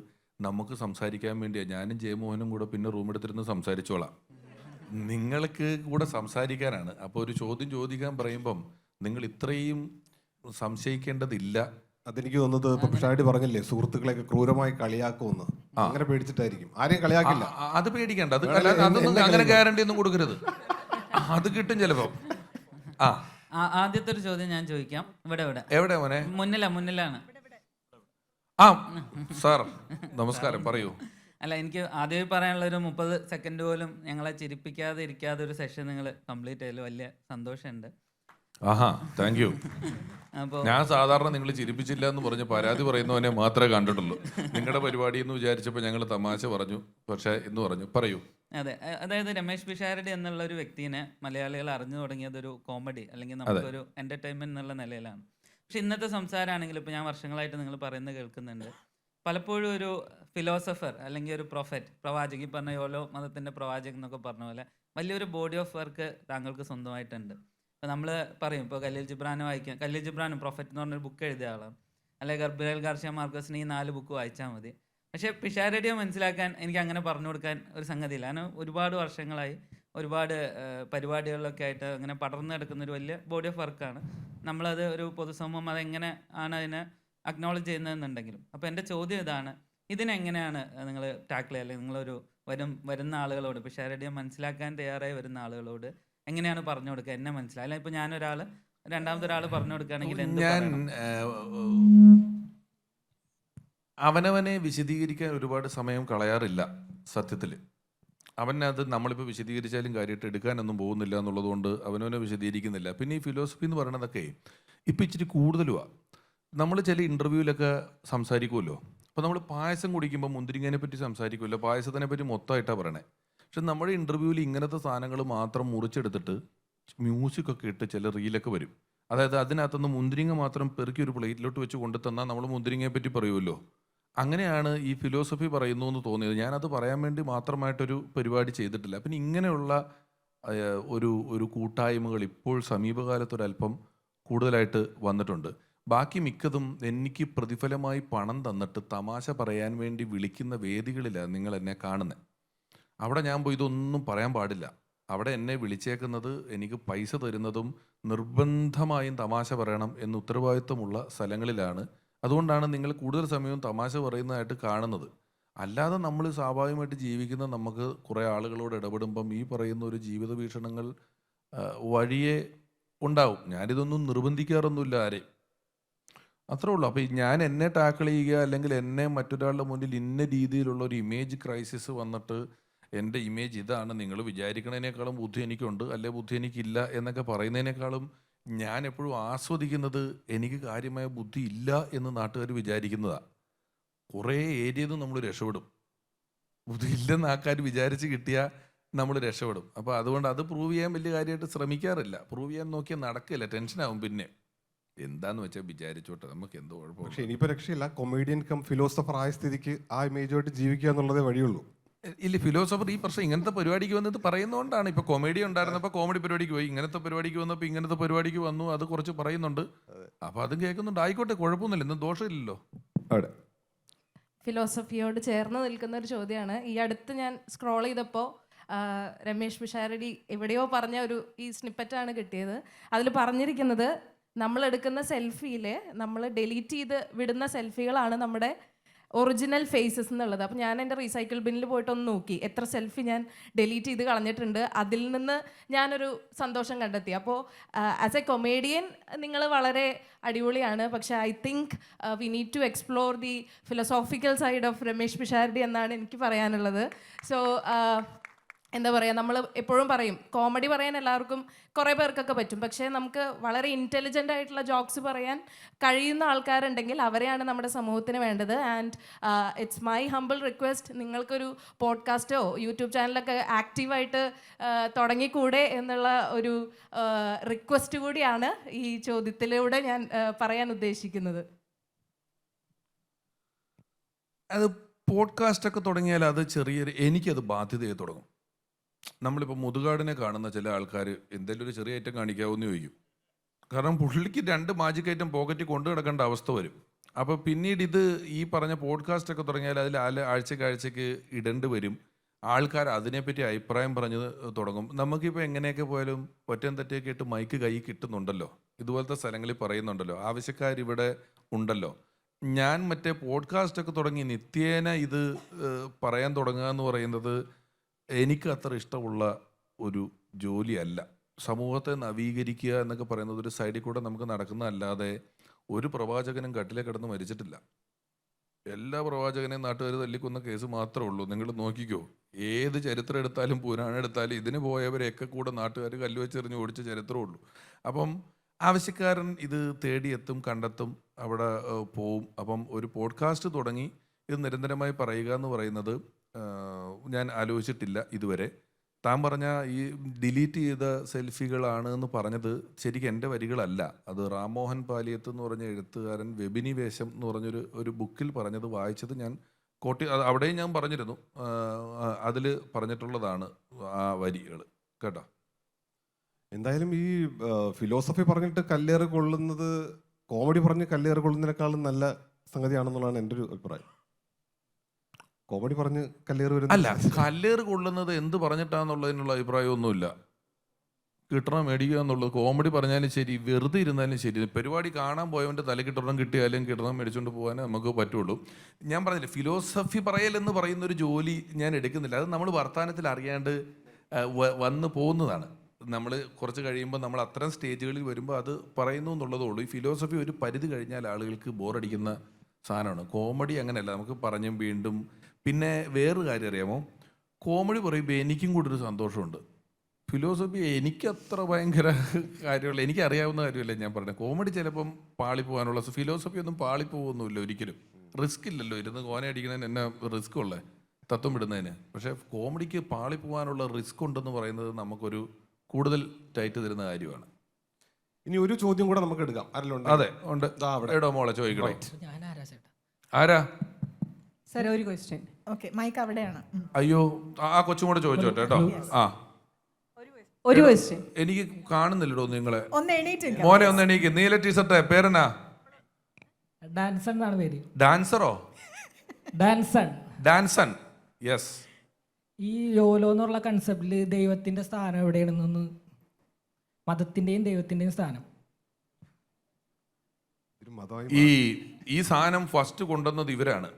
നമുക്ക് സംസാരിക്കാൻ വേണ്ടിയാണ്. ഞാനും ജയമോഹനും കൂടെ പിന്നെ റൂമെടുത്തിരുന്ന് സംസാരിച്ചോളാം, നിങ്ങൾക്ക് കൂടെ സംസാരിക്കാനാണ്. അപ്പോൾ ഒരു ചോദ്യം ചോദിക്കാൻ പറയുമ്പം നിങ്ങൾ ഇത്രയും സംശയിക്കേണ്ടതില്ല. അതെനിക്ക് തോന്നുന്നത് ഇപ്പൊ പിഷാരടി പറഞ്ഞില്ലേ, സുഹൃത്തുക്കളെയൊക്കെ ക്രൂരമായി കളിയാക്കുമെന്ന്. അങ്ങനെ പേടിച്ചിട്ടായിരിക്കും. ആരെയും കളിയാക്കില്ല. അത് പേടിക്കണ്ട. അതൊന്നും അങ്ങനെ ഗ്യാരണ്ടി ഒന്നും കൊടുക്കരുത്. അത് കിട്ടും ചിലപ്പോ. ആദ്യത്തെ ഒരു ചോദ്യം ഞാൻ ചോദിക്കാം. എവിടെ മോനെ? മുന്നിലാണ്. സാർ നമസ്കാരം, പറയൂ. അല്ല, എനിക്ക് ആദ്യം പറയാനുള്ള ഒരു 30 സെക്കൻഡ് പോലും ഞങ്ങളെ ചിരിപ്പിക്കാതെ ഇരിക്കാതെ ഒരു സെഷൻ നിങ്ങൾ കംപ്ലീറ്റ് ചെയ്തതിൽ വലിയ സന്തോഷമുണ്ട്. ആഹാ, താങ്ക് യു. അപ്പോൾ ഞാൻ സാധാരണ നിങ്ങൾ ചിരിപ്പിച്ചില്ല എന്ന് പറഞ്ഞ് പരാതി പറയുന്നവനെ മാത്രമേ കണ്ടിട്ടുള്ളൂ. നിങ്ങളുടെ പരിപാടി എന്ന് വിചാരിച്ചപ്പോൾ ഞങ്ങൾ തമാശ പറഞ്ഞു, പക്ഷേ എന്ന് പറഞ്ഞു. പറയൂ. അതെ, അതായത് രമേശ് പിഷാരടി എന്നുള്ള ഒരു വ്യക്തിനെ മലയാളികൾ അറിഞ്ഞു തുടങ്ങിയത് ഒരു കോമഡി അല്ലെങ്കിൽ നമുക്കൊരു എന്റർടൈൻമെന്റ് എന്നുള്ള നിലയിലാണ്. പക്ഷെ ഇന്നത്തെ സംസാരമാണെങ്കിൽ ഇപ്പോൾ ഞാൻ വർഷങ്ങളായിട്ട് നിങ്ങൾ പറയുന്നത് കേൾക്കുന്നുണ്ട്, പലപ്പോഴും ഒരു ഫിലോസഫർ അല്ലെങ്കിൽ ഒരു പ്രവാചകൻ, ഈ പറഞ്ഞ യോലോ മതത്തിൻ്റെ പ്രവാചകൻ എന്നൊക്കെ പറഞ്ഞ പോലെ വലിയൊരു ബോഡി ഓഫ് വർക്ക് താങ്കൾക്ക് സ്വന്തമായിട്ടുണ്ട്. ഇപ്പോൾ നമ്മൾ പറയും, ഇപ്പോൾ ഖലീൽ ജിബ്രാനെ വായിക്കാം. ഖലീൽ ജിബ്രാനും പ്രൊഫറ്റ് എന്ന് പറഞ്ഞൊരു ബുക്ക് എഴുതിയ ആളാണ്. അല്ലെങ്കിൽ ഗബ്രിയേൽ ഗാർഷ്യ മാർക്കസിന് ഈ 4 ബുക്ക് വായിച്ചാൽ മതി. പക്ഷേ പിഷാരടിയെ മനസ്സിലാക്കാൻ എനിക്ക് അങ്ങനെ പറഞ്ഞു കൊടുക്കാൻ ഒരു സംഗതിയില്ല. കാരണം ഒരുപാട് വർഷങ്ങളായി ഒരുപാട് പരിപാടികളിലൊക്കെ ആയിട്ട് അങ്ങനെ പടർന്നു കിടക്കുന്ന ഒരു വലിയ ബോഡി ഓഫ് വർക്കാണ്. നമ്മളത് ഒരു പൊതുസമൂഹം അതെങ്ങനെ ആണ് അതിനെ അക്നോളജ് ചെയ്യുന്നതെന്നുണ്ടെങ്കിലും. അപ്പോൾ എൻ്റെ ചോദ്യം ഇതാണ്, ഇതിനെങ്ങനെയാണ് നിങ്ങൾ ടാക്കിൾ ചെയ്യുക? അല്ലെങ്കിൽ നിങ്ങളൊരു വരുന്ന ആളുകളോട്, പിഷാരടിയെ മനസ്സിലാക്കാൻ തയ്യാറായി വരുന്ന ആളുകളോട് എങ്ങനെയാണ് പറഞ്ഞു കൊടുക്കുക? എന്നെ മനസ്സിലായി, അല്ലെങ്കിൽ ഇപ്പോൾ ഞാനൊരാൾ രണ്ടാമതൊരാൾ പറഞ്ഞു കൊടുക്കുകയാണെങ്കിൽ ഞാൻ അവനവനെ വിശദീകരിക്കാൻ ഒരുപാട് സമയം കളയാറില്ല. സത്യത്തിൽ അവനത് നമ്മളിപ്പോൾ വിശദീകരിച്ചാലും കാര്യമായിട്ട് എടുക്കാനൊന്നും പോകുന്നില്ല എന്നുള്ളതുകൊണ്ട് അവനവനെ വിശദീകരിക്കുന്നില്ല. പിന്നെ ഈ ഫിലോസഫി എന്ന് പറയുന്നതൊക്കെ ഇപ്പം ഇച്ചിരി കൂടുതലുമാണ്. നമ്മൾ ചില ഇൻ്റർവ്യൂവിലൊക്കെ സംസാരിക്കുമല്ലോ. അപ്പോൾ നമ്മൾ പായസം കുടിക്കുമ്പോൾ മുന്തിരിങ്ങനെ പറ്റി സംസാരിക്കുമല്ലോ, പായസത്തിനെ പറ്റി മൊത്തമായിട്ടാണ് പറയണേ. പക്ഷെ നമ്മുടെ ഇൻ്റർവ്യൂവിൽ ഇങ്ങനത്തെ സാധനങ്ങൾ മാത്രം മുറിച്ചെടുത്തിട്ട് മ്യൂസിക്കൊക്കെ ഇട്ട് ചില റീലൊക്കെ വരും. അതായത് അതിനകത്തുനിന്ന് മുന്തിരിങ്ങ മാത്രം പെറുക്കി ഒരു പ്ലേറ്റിലോട്ട് വെച്ച് കൊണ്ടു തന്നാൽ നമ്മൾ മുന്തിരിങ്ങയെ പറ്റി പറയുമല്ലോ. അങ്ങനെയാണ് ഈ ഫിലോസഫി പറയുന്നു എന്ന് തോന്നിയത്. ഞാനത് പറയാൻ വേണ്ടി മാത്രമായിട്ടൊരു പരിപാടി ചെയ്തിട്ടില്ല. പിന്നെ ഇങ്ങനെയുള്ള ഒരു കൂട്ടായ്മകൾ ഇപ്പോൾ സമീപകാലത്തൊരല്പം കൂടുതലായിട്ട് വന്നിട്ടുണ്ട്. ബാക്കി മിക്കതും എനിക്ക് പ്രതിഫലമായി പണം തന്നിട്ട് തമാശ പറയാൻ വേണ്ടി വിളിക്കുന്ന വേദികളിലാണ് നിങ്ങൾ എന്നെ കാണുന്നത്. അവിടെ ഞാൻ പോയി ഇതൊന്നും പറയാൻ പാടില്ല. അവിടെ എന്നെ വിളിച്ചേക്കുന്നത് എനിക്ക് പൈസ തരുന്നതും നിർബന്ധമായും തമാശ പറയണം എന്ന് ഉത്തരവാദിത്വമുള്ള സ്ഥലങ്ങളിലാണ്. അതുകൊണ്ടാണ് നിങ്ങൾ കൂടുതൽ സമയവും തമാശ പറയുന്നതായിട്ട് കാണുന്നത്. അല്ലാതെ നമ്മൾ സ്വാഭാവികമായിട്ട് ജീവിക്കുന്ന നമുക്ക് കുറേ ആളുകളോട് ഇടപെടുമ്പം ഈ പറയുന്ന ഒരു ജീവിത വീക്ഷണങ്ങൾ വഴിയെ ഉണ്ടാവും. ഞാനിതൊന്നും നിർബന്ധിക്കാറൊന്നുമില്ല ആരെയും, അത്രേ ഉള്ളൂ. അപ്പോൾ ഞാൻ എന്നെ ടാക്കിൾ ചെയ്യുക അല്ലെങ്കിൽ എന്നെ മറ്റൊരാളുടെ മുന്നിൽ ഇന്ന രീതിയിലുള്ള ഒരു ഇമേജ് ക്രൈസിസ് വന്നിട്ട് എൻ്റെ ഇമേജ് ഇതാണ്, നിങ്ങൾ വിചാരിക്കുന്നതിനേക്കാളും ബുദ്ധി എനിക്കുണ്ട് അല്ലെ ബുദ്ധി എനിക്കില്ല എന്നൊക്കെ പറയുന്നതിനേക്കാളും ഞാൻ എപ്പോഴും ആസ്വദിക്കുന്നത് എനിക്ക് കാര്യമായ ബുദ്ധി ഇല്ല എന്ന് നാട്ടുകാർ വിചാരിക്കുന്നതാണ്. കുറേ ഏരിയയിൽ നിന്ന് നമ്മൾ രക്ഷപ്പെടും. ബുദ്ധി ഇല്ലെന്ന് ആൾക്കാർ വിചാരിച്ച് കിട്ടിയാൽ നമ്മൾ രക്ഷപ്പെടും. അപ്പോൾ അതുകൊണ്ട് അത് പ്രൂവ് ചെയ്യാൻ വലിയ കാര്യമായിട്ട് ശ്രമിക്കാറില്ല. പ്രൂവ് ചെയ്യാൻ നോക്കിയാൽ നടക്കില്ല, ടെൻഷനാവും. പിന്നെ എന്താന്ന് വെച്ചാൽ വിചാരിച്ചോട്ടെ, നമുക്ക് എന്തോ കുഴപ്പം. പക്ഷെ ഇനിയിപ്പോൾ രക്ഷയില്ല. കൊമേഡിയൻ കം ഫിലോസഫർ ആയ സ്ഥിതിക്ക് ആ ഇമേജുമായിട്ട് ജീവിക്കുക എന്നുള്ളതേ വഴിയുള്ളൂ. ഇല്ല, ഫിലോസഫർ ഈ പ്രശ്നം ഇങ്ങനത്തെ പരിപാടിക്ക് വന്നത് പറയുന്നതുകൊണ്ടാണ്. ഇപ്പോൾ കോമഡി ഉണ്ടായിരുന്നപ്പോൾ കോമഡി പരിപാടിക്ക് പോയി, ഇങ്ങനത്തെ പരിപാടിക്ക് വന്നപ്പോൾ ഇങ്ങനത്തെ പരിപാടിക്ക് വന്നു, അത് കുറച്ച് പറയുന്നുണ്ട്. അപ്പോൾ അതും കേൾക്കുന്നുണ്ട്. ആയിക്കോട്ടെ, കുഴപ്പമൊന്നുമില്ല, ഇന്നും ദോഷമില്ലല്ലോ. അവിടെ ഫിലോസഫിയോട് ചേർന്ന് നിൽക്കുന്ന ഒരു ചോദ്യമാണ്. ഈ അടുത്ത് ഞാൻ സ്ക്രോൾ ചെയ്തപ്പോൾ രമേശ് പിഷാരടി എവിടെയോ പറഞ്ഞ ഈ സ്നിപ്പറ്റാണ് കിട്ടിയത്. അതിൽ പറഞ്ഞിരിക്കുന്നത്, നമ്മളെടുക്കുന്ന സെൽഫിയിൽ നമ്മൾ ഡിലീറ്റ് ചെയ്ത് വിടുന്ന സെൽഫികളാണ് നമ്മുടെ ഒറിജിനൽ ഫേസസ് എന്നുള്ളത്. അപ്പോൾ ഞാൻ എൻ്റെ റീസൈക്കിൾ ബിന്നിൽ പോയിട്ടൊന്ന് നോക്കി എത്ര സെൽഫി ഞാൻ ഡിലീറ്റ് ചെയ്ത് കളഞ്ഞിട്ടുണ്ട്. അതിൽ നിന്ന് ഞാനൊരു സന്തോഷം കണ്ടെത്തി. അപ്പോൾ ആസ് എ കൊമേഡിയൻ നിങ്ങൾ വളരെ അടിപൊളിയാണ്. പക്ഷേ I think we need to explore the philosophical side of Ramesh Pisharody എന്നാണ് എനിക്ക് പറയാനുള്ളത്. സോ എന്താ പറയുക, നമ്മൾ എപ്പോഴും പറയും കോമഡി പറയാൻ എല്ലാവർക്കും കുറേ പേർക്കൊക്കെ പറ്റും. പക്ഷേ നമുക്ക് വളരെ ഇൻ്റലിജൻ്റ് ആയിട്ടുള്ള ജോക്സ് പറയാൻ കഴിയുന്ന ആൾക്കാരുണ്ടെങ്കിൽ അവരെയാണ് നമ്മുടെ സമൂഹത്തിന് വേണ്ടത്. And it's my humble request, നിങ്ങൾക്കൊരു പോഡ്കാസ്റ്റോ യൂട്യൂബ് ചാനലൊക്കെ ആക്റ്റീവായിട്ട് തുടങ്ങിക്കൂടെ എന്നുള്ള ഒരു റിക്വസ്റ്റ് കൂടിയാണ് ഈ ചോദ്യത്തിലൂടെ ഞാൻ പറയാൻ ഉദ്ദേശിക്കുന്നത്. അത് പോഡ്കാസ്റ്റൊക്കെ തുടങ്ങിയാൽ അത് ചെറിയൊരു എനിക്കത് ബാധ്യതയെ തുടങ്ങും. നമ്മളിപ്പോൾ മുതുകാടിനെ കാണുന്ന ചില ആൾക്കാർ എന്തെങ്കിലും ഒരു ചെറിയ ഐറ്റം കാണിക്കാമെന്ന് ചോദിക്കും. കാരണം പുള്ളിക്ക് 2 മാജിക് ഐറ്റം പോക്കറ്റിൽ കൊണ്ടു കിടക്കേണ്ട അവസ്ഥ വരും. അപ്പോൾ പിന്നീട് ഇത് ഈ പറഞ്ഞ പോഡ്കാസ്റ്റൊക്കെ തുടങ്ങിയാൽ അതിൽ ആഴ്ചക്ക് ഇടേണ്ടി വരും. ആൾക്കാർ അതിനെപ്പറ്റി അഭിപ്രായം പറഞ്ഞ് തുടങ്ങും. നമുക്കിപ്പോൾ എങ്ങനെയൊക്കെ പോയാലും ഒറ്റയും തെറ്റൊക്കെ ഇട്ട് മൈക്ക് കൈ കിട്ടുന്നുണ്ടല്ലോ, ഇതുപോലത്തെ സ്ഥലങ്ങളിൽ പറയുന്നുണ്ടല്ലോ, ആവശ്യക്കാരിവിടെ ഉണ്ടല്ലോ. ഞാൻ മറ്റേ പോഡ്കാസ്റ്റൊക്കെ തുടങ്ങി നിത്യേന ഇത് പറയാൻ തുടങ്ങുക എന്ന് പറയുന്നത് എനിക്ക് അത്ര ഇഷ്ടമുള്ള ഒരു ജോലിയല്ല. സമൂഹത്തെ നവീകരിക്കുക എന്നൊക്കെ പറയുന്നത് ഒരു സൈഡിൽ കൂടെ നമുക്ക് നടക്കുന്നതല്ലാതെ ഒരു പ്രവാചകനും കട്ടിലെ കിടന്ന് മരിച്ചിട്ടില്ല. എല്ലാ പ്രവാചകനെയും നാട്ടുകാർ തല്ലിക്കൊന്ന കേസ് മാത്രമേ ഉള്ളൂ. നിങ്ങൾ നോക്കിക്കോ, ഏത് ചരിത്രം എടുത്താലും പുരാണം എടുത്താലും ഇതിന് പോയവരെയൊക്കെ കൂടെ നാട്ടുകാർ കല്ല് വെച്ചെറിഞ്ഞ് ഓടിച്ച ചരിത്രമേ ഉള്ളൂ. അപ്പം ആവശ്യക്കാരൻ ഇത് തേടിയെത്തും, കണ്ടെത്തും, അവിടെ പോവും. അപ്പം ഒരു പോഡ്കാസ്റ്റ് തുടങ്ങി ഇത് നിരന്തരമായി പറയുക എന്ന് പറയുന്നത് ഞാൻ ആലോചിച്ചിട്ടില്ല ഇതുവരെ. താൻ പറഞ്ഞ ഈ ഡിലീറ്റ് ചെയ്ത സെൽഫികളാണ് എന്ന് പറഞ്ഞത് ശരിക്കും എൻ്റെ വരികളല്ല. അത് റാംമോഹൻ പാലിയത്ത് എന്ന് പറഞ്ഞ എഴുത്തുകാരൻ വെബിനിവേശം എന്ന് പറഞ്ഞൊരു ബുക്കിൽ പറഞ്ഞത് വായിച്ചത് ഞാൻ അവിടെയും ഞാൻ പറഞ്ഞിരുന്നു. അതിൽ പറഞ്ഞിട്ടുള്ളതാണ് ആ വരികൾ കേട്ടോ. എന്തായാലും ഈ ഫിലോസഫി പറഞ്ഞിട്ട് കല്ലേറ് കൊള്ളുന്നത് കോമഡി പറഞ്ഞ് കല്ലേറ് കൊള്ളുന്നതിനേക്കാളും നല്ല സംഗതിയാണെന്നുള്ളതാണ് എൻ്റെ ഒരു അഭിപ്രായം. കോമഡി പറഞ്ഞ് കല്ലേറ് അല്ല, വരുന്ന കല്ലേറ് കൊള്ളുന്നത് എന്ത് പറഞ്ഞിട്ടാന്നുള്ളതിനുള്ള അഭിപ്രായമൊന്നുമില്ല. കിട്ടണം മേടിക്കുക എന്നുള്ളത്. കോമഡി പറഞ്ഞാലും ശരി, വെറുതെ ഇരുന്നാലും ശരി, പരിപാടി കാണാൻ പോയവൻ്റെ തലക്കിട്ടണം കിട്ടിയാലും കിട്ടണം മേടിച്ചുകൊണ്ട് പോകാനേ നമുക്ക് പറ്റുള്ളൂ. ഞാൻ പറഞ്ഞില്ല, ഫിലോസഫി പറയലെന്ന് പറയുന്ന ഒരു ജോലി ഞാൻ എടുക്കുന്നില്ല. അത് നമ്മൾ വർത്തമാനത്തിൽ അറിയാണ്ട് വന്ന് പോകുന്നതാണ്. നമ്മൾ കുറച്ച് കഴിയുമ്പോൾ നമ്മൾ അത്തരം സ്റ്റേജുകളിൽ വരുമ്പോൾ അത് പറയുന്നു എന്നുള്ളതേ ഉള്ളൂ. ഈ ഫിലോസഫി ഒരു പരിധി കഴിഞ്ഞാൽ ആളുകൾക്ക് ബോറടിക്കുന്ന സാധനമാണ്. കോമഡി അങ്ങനെയല്ല, നമുക്ക് പറഞ്ഞും വീണ്ടും. പിന്നെ വേറൊരു കാര്യം അറിയാമോ, കോമഡി പറയുമ്പോൾ എനിക്കും കൂടി ഒരു സന്തോഷമുണ്ട്. ഫിലോസഫി എനിക്കത്ര ഭയങ്കര കാര്യമുള്ള, എനിക്കറിയാവുന്ന കാര്യമല്ല ഞാൻ പറഞ്ഞത്. കോമഡി ചിലപ്പം പാളിപ്പോകാനുള്ള, ഫിലോസഫി ഒന്നും പാളിപ്പോകുന്നില്ല ഒരിക്കലും. റിസ്ക് ഇല്ലല്ലോ, ഇരുന്ന് കോന അടിക്കുന്നതിന് എന്നാ റിസ്ക് ഉള്ളത് തത്വം വിടുന്നതിന്. പക്ഷേ കോമഡിക്ക് പാളിപ്പോകാനുള്ള റിസ്ക് ഉണ്ടെന്ന് പറയുന്നത് നമുക്കൊരു കൂടുതൽ ടൈറ്റ് തരുന്ന കാര്യമാണ്. ഇനി ഒരു ചോദ്യം കൂടെ നമുക്ക് എടുക്കാം. അതെ ഉണ്ട്. എടോ മോളെ ചോദിക്കണോ? ആരാ സർ ഒരു ക്വസ്റ്റ്യൻ. ഓക്കെ, മൈക്ക് അവിടെയാണ്. അയ്യോ, ആ കൊച്ചും കൂടെ ചോദിച്ചോട്ടെ കേട്ടോ. ആ ഒരു ക്വസ്റ്റ്യൻ. എനിക്ക് കാണുന്നില്ലടോ നിങ്ങളെ. ഒന്ന് എണീറ്റ് മോനെ ഒന്ന് എണീക്ക്. നീല ടീഷർട്ട്, പേരെന്നാ? ഡാൻസൺ എന്നാണ് പേര്. ഡാൻസറോ? ഡാൻസൺ. യെസ്. ഈ യോലോ എന്നുള്ള കൺസെപ്റ്റില് ദൈവത്തിന്റെ സ്ഥാനം എവിടെയാണെന്നൊന്ന്, മതത്തിന്റെയും ദൈവത്തിന്റെയും സ്ഥാനം. ഈ സാധനം ഫസ്റ്റ് കൊണ്ടുവന്നത് ഇവരാണ്.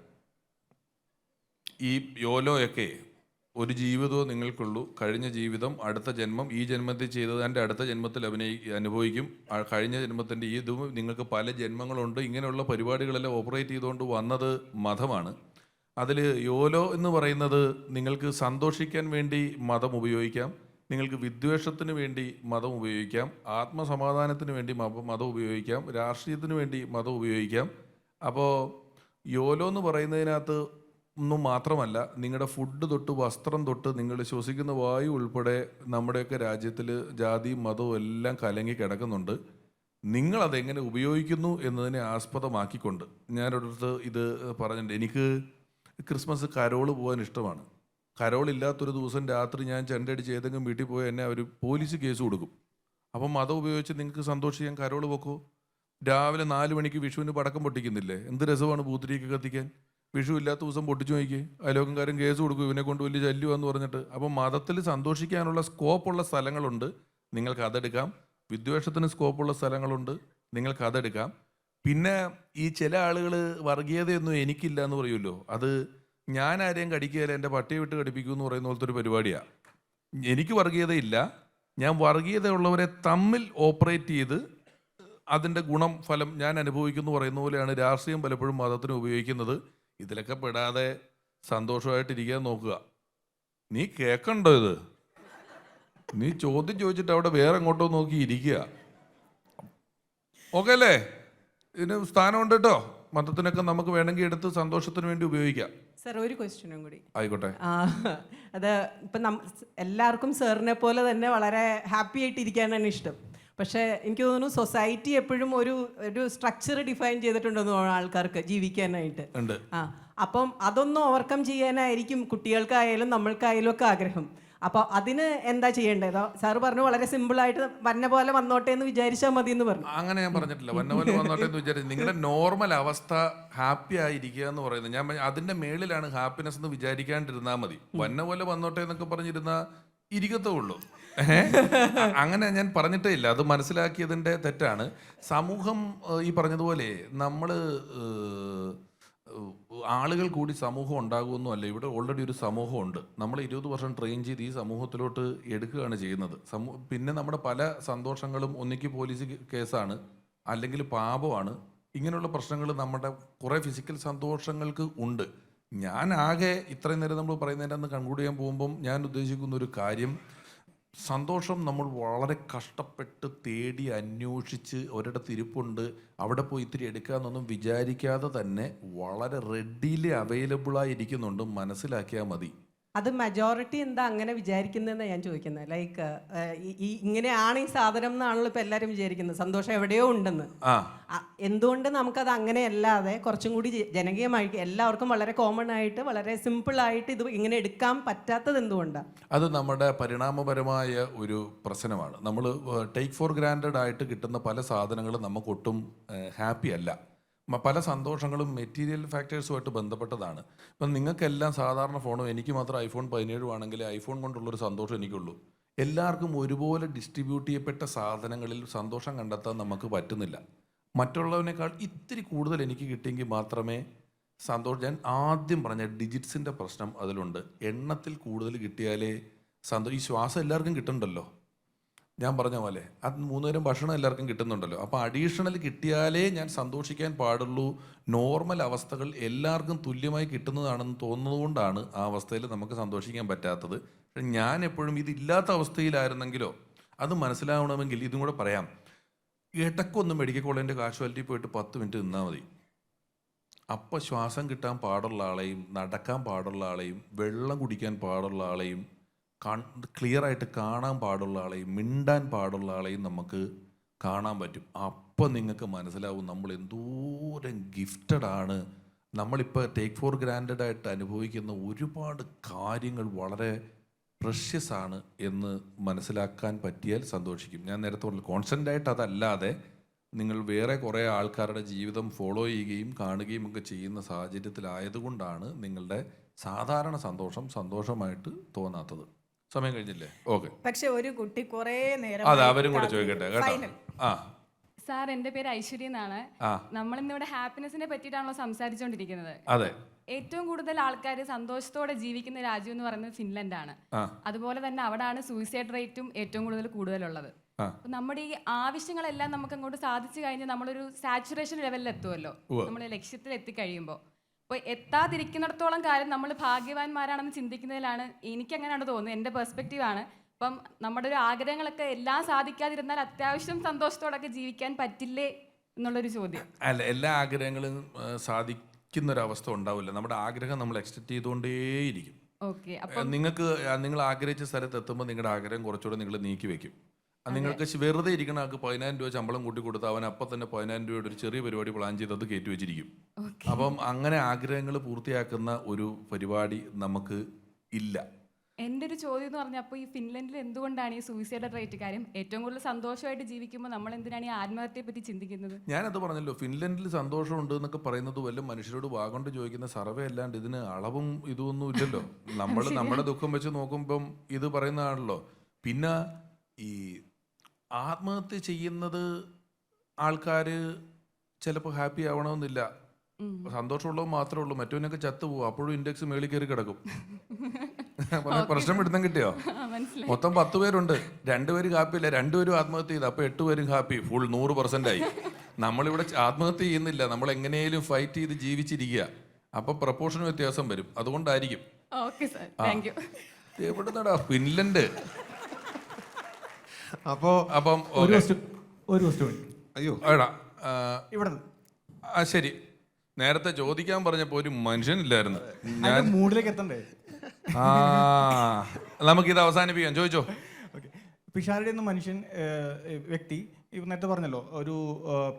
ഈ യോലോയൊക്കെ ഒരു ജീവിതവും നിങ്ങൾക്കുള്ളൂ, കഴിഞ്ഞ ജീവിതം, അടുത്ത ജന്മം, ഈ ജന്മത്തിൽ ചെയ്തത് എൻ്റെ അടുത്ത ജന്മത്തിൽ അനുഭവിക്കും, കഴിഞ്ഞ ജന്മത്തിൻ്റെ ഈ ഇതും നിങ്ങൾക്ക് പല ജന്മങ്ങളുണ്ട്. ഇങ്ങനെയുള്ള പരിപാടികളെല്ലാം ഓപ്പറേറ്റ് ചെയ്തുകൊണ്ട് വന്നത് മതമാണ്. അതിൽ യോലോ എന്ന് പറയുന്നത് നിങ്ങൾക്ക് സന്തോഷിക്കാൻ വേണ്ടി മതം ഉപയോഗിക്കാം, നിങ്ങൾക്ക് വിദ്വേഷത്തിന് വേണ്ടി മതം ഉപയോഗിക്കാം, ആത്മസമാധാനത്തിന് വേണ്ടി മതം ഉപയോഗിക്കാം, രാഷ്ട്രീയത്തിന് വേണ്ടി മതം ഉപയോഗിക്കാം. അപ്പോൾ യോലോ എന്ന് പറയുന്നതിനകത്ത് ഒന്നും മാത്രമല്ല, നിങ്ങളുടെ ഫുഡ് തൊട്ട് വസ്ത്രം തൊട്ട് നിങ്ങൾ ശ്വസിക്കുന്ന വായു ഉൾപ്പെടെ നമ്മുടെയൊക്കെ രാജ്യത്തിൽ ജാതിയും മതവും എല്ലാം കലങ്ങി കിടക്കുന്നുണ്ട്. നിങ്ങളതെങ്ങനെ ഉപയോഗിക്കുന്നു എന്നതിനെ ആസ്പദമാക്കിക്കൊണ്ട് ഞാനൊരിടത്ത് ഇത് പറഞ്ഞിട്ടുണ്ട്. എനിക്ക് ക്രിസ്മസ് കരോള് പോകാൻ ഇഷ്ടമാണ്. കരോളില്ലാത്തൊരു ദിവസം രാത്രി ഞാൻ ചെണ്ടടിച്ച് ഏതെങ്കിലും വീട്ടിൽ പോയി എന്നെ അവർ പോലീസ് കേസ് കൊടുക്കും. അപ്പം മതം ഉപയോഗിച്ച് നിങ്ങൾക്ക് സന്തോഷിക്കാൻ കരോള് വെക്കോ? രാവിലെ 4 മണിക്ക് വിഷുവിന് പടക്കം പൊട്ടിക്കുന്നില്ലേ? എന്ത് രസമാണ് പൂത്തിരിക്ക് കത്തിക്കാൻ. വിഷു ഇല്ലാത്ത ദിവസം പൊട്ടിച്ചു നോക്കിയേ, അയലോക്കംകാരൻ കേസ് കൊടുക്കും, ഇവനെ കൊണ്ട് വലിയ ശല്യമാണെന്ന് പറഞ്ഞിട്ട്. അപ്പം മതത്തിൽ സന്തോഷിക്കാനുള്ള സ്കോപ്പുള്ള സ്ഥലങ്ങളുണ്ട്, നിങ്ങൾക്ക് അതെടുക്കാം. വിദ്വേഷത്തിന് സ്കോപ്പുള്ള സ്ഥലങ്ങളുണ്ട്, നിങ്ങൾക്ക് അതെടുക്കാം. പിന്നെ ഈ ചില ആളുകൾ വർഗീയതയൊന്നും എനിക്കില്ല എന്ന് പറയുമല്ലോ, അത് ഞാൻ ആരെയും കടിക്കുകയില്ല, എൻ്റെ പട്ടിയെ വിട്ട് കടിപ്പിക്കൂ എന്ന് പറയുന്ന പോലത്തെ ഒരു പരിപാടിയാണ്. എനിക്ക് വർഗീയതയില്ല, ഞാൻ വർഗീയതയുള്ളവരെ തമ്മിൽ ഓപ്പറേറ്റ് ചെയ്ത് അതിൻ്റെ ഗുണം ഫലം ഞാൻ അനുഭവിക്കുന്നു പറയുന്ന പോലെയാണ് രാഷ്ട്രീയം പലപ്പോഴും മതത്തിന് ഉപയോഗിക്കുന്നത്. ഇതിലൊക്കെ പെടാതെ സന്തോഷമായിട്ടിരിക്കാൻ നോക്കുക. നീ കേൾക്കണ്ടോ ഇത്? നീ ചോദ്യം ചോദിച്ചിട്ട് അവിടെ വേറെ എങ്ങോട്ടോ നോക്കി ഇരിക്കുക. ഓക്കെ അല്ലേ? ഇതിന് സ്ഥാനമുണ്ട് കേട്ടോ. മതത്തിനൊക്കെ നമുക്ക് വേണമെങ്കിൽ എടുത്ത് സന്തോഷത്തിന് വേണ്ടി ഉപയോഗിക്കാം. സർ, ഒരു ക്വസ്റ്റ്യനും കൂടി. ആയിക്കോട്ടെ. അത് ഇപ്പം എല്ലാവർക്കും സാറിനെ പോലെ തന്നെ വളരെ ഹാപ്പി ആയിട്ട് ഇരിക്കാനാണ് ഇഷ്ടം. പക്ഷേ എനിക്ക് തോന്നുന്നു സൊസൈറ്റി എപ്പോഴും ഒരു സ്ട്രക്ചർ ഡിഫൈൻ ചെയ്തിട്ടുണ്ടെന്ന് തോന്നുന്നു ആൾക്കാർക്ക് ജീവിക്കാനായിട്ട്. അപ്പം അതൊന്നും ഓവർകം ചെയ്യാനായിരിക്കും കുട്ടികൾക്കായാലും നമ്മൾക്കായാലും ഒക്കെ ആഗ്രഹം. അപ്പോൾ അതിന് എന്താ ചെയ്യേണ്ടത്? സാറ് പറഞ്ഞു വളരെ സിമ്പിളായിട്ട് വന്ന പോലെ വന്നോട്ടെ എന്ന് വിചാരിച്ചാൽ മതി എന്ന് പറഞ്ഞു. അങ്ങനെ ഞാൻ പറഞ്ഞിട്ടില്ല, വന്ന പോലെ വന്നോട്ടെ എന്ന് വിചാരിച്ചു. നിങ്ങളുടെ നോർമൽ അവസ്ഥ ഹാപ്പി ആയിരിക്കുക എന്ന് പറയുന്നത്, ഞാൻ അതിന്റെ മേളിലാണ് ഹാപ്പിനെസ് എന്ന് വിചാരിക്കാണ്ടിരുന്നാൽ മതി. വന്ന പോലെ വന്നോട്ടെ എന്നൊക്കെ പറഞ്ഞിരുന്ന ഇരിക്കത്തേ ഉള്ളൂ. അങ്ങനെ ഞാൻ പറഞ്ഞിട്ടേ ഇല്ല, അത് മനസ്സിലാക്കിയതിന്റെ തെറ്റാണ്. സമൂഹം ഈ പറഞ്ഞതുപോലെ നമ്മൾ ആളുകൾ കൂടി സമൂഹം ഉണ്ടാകുമെന്നും അല്ല, ഇവിടെ ഓൾറെഡി ഒരു സമൂഹമുണ്ട്. നമ്മൾ 20 വർഷം ട്രെയിൻ ചെയ്ത് ഈ സമൂഹത്തിലോട്ട് എടുക്കുകയാണ് ചെയ്യുന്നത്. പിന്നെ നമ്മുടെ പല സന്തോഷങ്ങളും ഒന്നിക്ക് പോലീസ് കേസാണ്, അല്ലെങ്കിൽ പാപമാണ്. ഇങ്ങനെയുള്ള പ്രശ്നങ്ങൾ നമ്മുടെ കുറേ ഫിസിക്കൽ സന്തോഷങ്ങൾക്ക് ഉണ്ട്. ഞാൻ ആകെ ഇത്രയും നേരം നമ്മൾ പറയുന്നതിൻ്റെ അന്ന് കൺക്ലൂഡ് ചെയ്യാൻ പോകുമ്പം ഞാൻ ഉദ്ദേശിക്കുന്ന ഒരു കാര്യം, സന്തോഷം നമ്മൾ വളരെ കഷ്ടപ്പെട്ട് തേടി അന്വേഷിച്ച് ഒരിടത്ത് ഇരിപ്പുണ്ട്, അവിടെ പോയി ഇത്തിരി എടുക്കാമെന്നൊന്നും വിചാരിക്കാതെ തന്നെ വളരെ റെഡിലി അവൈലബിളായി ഇരിക്കുന്നുണ്ട്. മനസ്സിലാക്കിയാൽ മതി. അത് മെജോറിറ്റി എന്താ അങ്ങനെ വിചാരിക്കുന്നതെന്ന് ഞാൻ ചോദിക്കുന്നത്. ലൈക്ക് ഇങ്ങനെയാണ് ഈ സാധനം എന്നാണല്ലോ ഇപ്പം എല്ലാവരും വിചാരിക്കുന്നത്, സന്തോഷം എവിടെയോ ഉണ്ടെന്ന്. എന്തുകൊണ്ട് നമുക്കത് അങ്ങനെ അല്ലാതെ കുറച്ചും കൂടി ജനകീയമായി എല്ലാവർക്കും വളരെ കോമൺ ആയിട്ട് വളരെ സിമ്പിളായിട്ട് ഇത് ഇങ്ങനെ എടുക്കാൻ പറ്റാത്തത് എന്തുകൊണ്ടാണ്? അത് നമ്മുടെ പരിണാമപരമായ ഒരു പ്രശ്നമാണ്. നമ്മൾ ടേക്ക് ഫോർ ഗ്രാൻഡഡ് ആയിട്ട് കിട്ടുന്ന പല സാധനങ്ങളും നമുക്കൊട്ടും ഹാപ്പി അല്ല. പല സന്തോഷങ്ങളും മെറ്റീരിയൽ ഫാക്ടേഴ്സുമായിട്ട് ബന്ധപ്പെട്ടതാണ്. ഇപ്പം നിങ്ങൾക്കെല്ലാം സാധാരണ ഫോണും എനിക്ക് മാത്രം iPhone 17 ആണെങ്കിൽ ഐഫോൺ കൊണ്ടുള്ളൊരു സന്തോഷം എനിക്കുള്ളൂ. എല്ലാവർക്കും ഒരുപോലെ ഡിസ്ട്രിബ്യൂട്ട് ചെയ്യപ്പെട്ട സാധനങ്ങളിൽ സന്തോഷം കണ്ടെത്താൻ നമുക്ക് പറ്റുന്നില്ല. മറ്റുള്ളവനേക്കാൾ ഇത്തിരി കൂടുതൽ എനിക്ക് കിട്ടിയെങ്കിൽ മാത്രമേ സന്തോഷം. ഞാൻ ആദ്യം പറഞ്ഞ ഡിജിറ്റ്സിൻ്റെ പ്രശ്നം അതിലുണ്ട്. എണ്ണത്തിൽ കൂടുതൽ കിട്ടിയാലേ ഈ ശ്വാസം എല്ലാവർക്കും കിട്ടുന്നുണ്ടല്ലോ, ഞാൻ പറഞ്ഞ പോലെ. അത് 3 നേരം ഭക്ഷണം എല്ലാവർക്കും കിട്ടുന്നുണ്ടല്ലോ. അപ്പോൾ അഡീഷണൽ കിട്ടിയാലേ ഞാൻ സന്തോഷിക്കാൻ പാടുള്ളൂ. നോർമൽ അവസ്ഥകൾ എല്ലാവർക്കും തുല്യമായി കിട്ടുന്നതാണെന്ന് തോന്നുന്നതുകൊണ്ടാണ് ആ അവസ്ഥയിൽ നമുക്ക് സന്തോഷിക്കാൻ പറ്റാത്തത്. പക്ഷെ ഞാൻ എപ്പോഴും ഇതില്ലാത്ത അവസ്ഥയിലായിരുന്നെങ്കിലോ അത് മനസ്സിലാവണമെങ്കിൽ ഇതും കൂടെ പറയാം. ഇടയ്ക്കൊന്ന് മെഡിക്കൽ കോളേജിൻ്റെ കാഷ്വാലിറ്റി പോയിട്ട് 10 മിനിറ്റ് നിന്നാൽ മതി. അപ്പോൾ ശ്വാസം കിട്ടാൻ പാടുള്ള ആളെയും നടക്കാൻ പാടുള്ള ആളെയും വെള്ളം കുടിക്കാൻ പാടുള്ള ആളെയും ക്ലിയറായിട്ട് കാണാൻ പാടുള്ള ആളെയും മിണ്ടാൻ പാടുള്ള ആളെയും നമുക്ക് കാണാൻ പറ്റും. അപ്പം നിങ്ങൾക്ക് മനസ്സിലാവും നമ്മൾ എന്തോരം ഗിഫ്റ്റഡ് ആണ്. നമ്മളിപ്പോൾ ടേക്ക് ഫോർ ഗ്രാൻഡഡ് ആയിട്ട് അനുഭവിക്കുന്ന ഒരുപാട് കാര്യങ്ങൾ വളരെ പ്രഷ്യസ് ആണ് എന്ന് മനസ്സിലാക്കാൻ പറ്റിയാൽ സന്തോഷിക്കും. ഞാൻ നേരത്തെ പറഞ്ഞു, കോൺസ്റ്റൻ്റ് ആയിട്ട് അതല്ലാതെ നിങ്ങൾ വേറെ കുറേ ആൾക്കാരുടെ ജീവിതം ഫോളോ ചെയ്യുകയും കാണുകയും ഒക്കെ ചെയ്യുന്ന സാഹചര്യത്തിലായതുകൊണ്ടാണ് നിങ്ങളുടെ സാധാരണ സന്തോഷം സന്തോഷമായിട്ട് തോന്നാത്തത്. സമയം കഴിഞ്ഞില്ലേ? ഓക്കെ. പക്ഷെ ഒരു കുട്ടി കുറേ നേരം അതെ, അവരും കൂടെ ചോദിക്കട്ടെ കേട്ടോ. സാർ, എൻ്റെ പേര് ഐശ്വര്യ എന്നാണ്. നമ്മളിന്നിവിടെ ഹാപ്പിനെസിനെ പറ്റിയിട്ടാണല്ലോ സംസാരിച്ചുകൊണ്ടിരിക്കുന്നത്. അതെ. ഏറ്റവും കൂടുതൽ ആൾക്കാർ സന്തോഷത്തോടെ ജീവിക്കുന്ന രാജ്യം എന്ന് പറയുന്നത് ഫിൻലൻഡാണ്. അതുപോലെ തന്നെ അവിടെയാണ് സൂയിസൈഡ് റേറ്റും ഏറ്റവും കൂടുതലുള്ളത്. നമ്മുടെ ഈ ആവശ്യങ്ങളെല്ലാം നമുക്ക് അങ്ങോട്ട് സാധിച്ചു കഴിഞ്ഞാൽ നമ്മളൊരു സാച്ചുറേഷൻ ലെവലിൽ എത്തുമല്ലോ, നമ്മൾ ലക്ഷ്യത്തിൽ എത്തിക്കഴിയുമ്പോൾ. അപ്പോൾ എത്താതിരിക്കുന്നിടത്തോളം കാലം നമ്മൾ ഭാഗ്യവാന്മാരാണെന്ന് ചിന്തിക്കുന്നതിലാണ് എനിക്കങ്ങനെയാണ് തോന്നുന്നത്. എൻ്റെ പെർസ്പെക്റ്റീവാണ്. അപ്പം നമ്മുടെ ഒരു ആഗ്രഹങ്ങളൊക്കെ എല്ലാം സാധിക്കാതിരുന്നാൽ അത്യാവശ്യം സന്തോഷത്തോടൊക്കെ ജീവിക്കാൻ പറ്റില്ലേ എന്നുള്ളൊരു ചോദ്യം. അല്ല, എല്ലാ ആഗ്രഹങ്ങളും സാധിക്കുന്നൊരവസ്ഥ ഉണ്ടാവില്ല. നമ്മുടെ ആഗ്രഹം നമ്മൾ എക്സ്റ്റെൻഡ് ചെയ്തുകൊണ്ടേയിരിക്കും. ഓക്കെ. നിങ്ങൾ ആഗ്രഹിച്ച സ്ഥലത്ത് എത്തുമ്പോൾ നിങ്ങളുടെ ആഗ്രഹം കുറച്ചുകൂടെ നിങ്ങൾ നീക്കി വെക്കും. നിങ്ങൾക്ക് വെറുതെ ഇരിക്കണ ആൾക്ക് 10,000 രൂപ ശമ്പളം കൂട്ടി കൊടുത്ത് അവൻ അപ്പം തന്നെ 10,000 രൂപയുടെ ഒരു ചെറിയ പരിപാടി പ്ലാൻ ചെയ്ത് അത് കയറ്റി വെച്ചിരിക്കും. അപ്പം അങ്ങനെ ആഗ്രഹങ്ങൾ പൂർത്തിയാക്കുന്ന ഒരു പരിപാടി നമുക്ക് ഇല്ല. എൻ്റെ ഒരു ചോദ്യം എന്ന് പറഞ്ഞാൽ, അപ്പോൾ ഈ ഫിൻലൻഡിൽ എന്തുകൊണ്ടാണ് ഈ സൂയിസൈഡ് റേറ്റ് കാര്യം ഏറ്റവും കൂടുതൽ സന്തോഷമായിട്ട് ജീവിക്കുമ്പോൾ നമ്മൾ എന്തിനാണ് ഈ ആത്മഹത്യയെ പറ്റി ചിന്തിക്കുന്നത്? ഞാനത് പറഞ്ഞല്ലോ, ഫിൻലൻഡിൽ സന്തോഷമുണ്ട് എന്നൊക്കെ പറയുന്നത് വല്ല മനുഷ്യരോട് വാഗോണ്ട് ചോദിക്കുന്ന സർവേ അല്ലാണ്ട് ഇതിന് അളവും ഇതൊന്നും ഇല്ലല്ലോ. നമ്മുടെ ദുഃഖം വെച്ച് നോക്കുമ്പം ഇത് പറയുന്നതാണല്ലോ. പിന്നെ ഈ ആത്മഹത്യ ചെയ്യുന്നത് ആൾക്കാർ ചിലപ്പോൾ ഹാപ്പി ആവണമെന്നില്ല. സന്തോഷമുള്ളത് മാത്രമേ ഉള്ളൂ. മറ്റവനൊക്കെ ചത്തുപോകും, അപ്പോഴും ഇൻഡെക്സ് മേളിൽ കയറി കിടക്കും. പ്രശ്നം പിടുത്തം കിട്ടിയോ? മൊത്തം 10 പേരുണ്ട്, 2 പേര് ഹാപ്പിയില്ല, 2 പേരും ആത്മഹത്യ ചെയ്ത്, അപ്പോൾ 8 പേരും ഹാപ്പി, ഫുൾ 100% ആയി. നമ്മളിവിടെ ആത്മഹത്യ ചെയ്യുന്നില്ല, നമ്മൾ എങ്ങനെയും ഫൈറ്റ് ചെയ്ത് ജീവിച്ചിരിക്കുക. അപ്പൊ പ്രപ്പോർഷൻ വ്യത്യാസം വരും, അതുകൊണ്ടായിരിക്കും. Okay sir, thank you. എവിടെ നടാ ഫിൻലൻഡ്? അപ്പം ഒരു ക്വസ്റ്റ്യൻ അയ്യോ എടാ ഇവിടെ ശരി, നേരത്തെ ചോദിക്കാൻ പറഞ്ഞപ്പോ ഒരു മനുഷ്യനില്ലായിരുന്നു. ഞാൻ മൂഡിലേക്ക് എത്തണ്ടേ? നമുക്കിത് അവസാനിപ്പിക്കാം. ചോദിച്ചോ. ഓക്കെ, പിഷാരടി എന്ന മനുഷ്യൻ വ്യക്തി ഇപ്പം നേരത്തെ പറഞ്ഞല്ലോ, ഒരു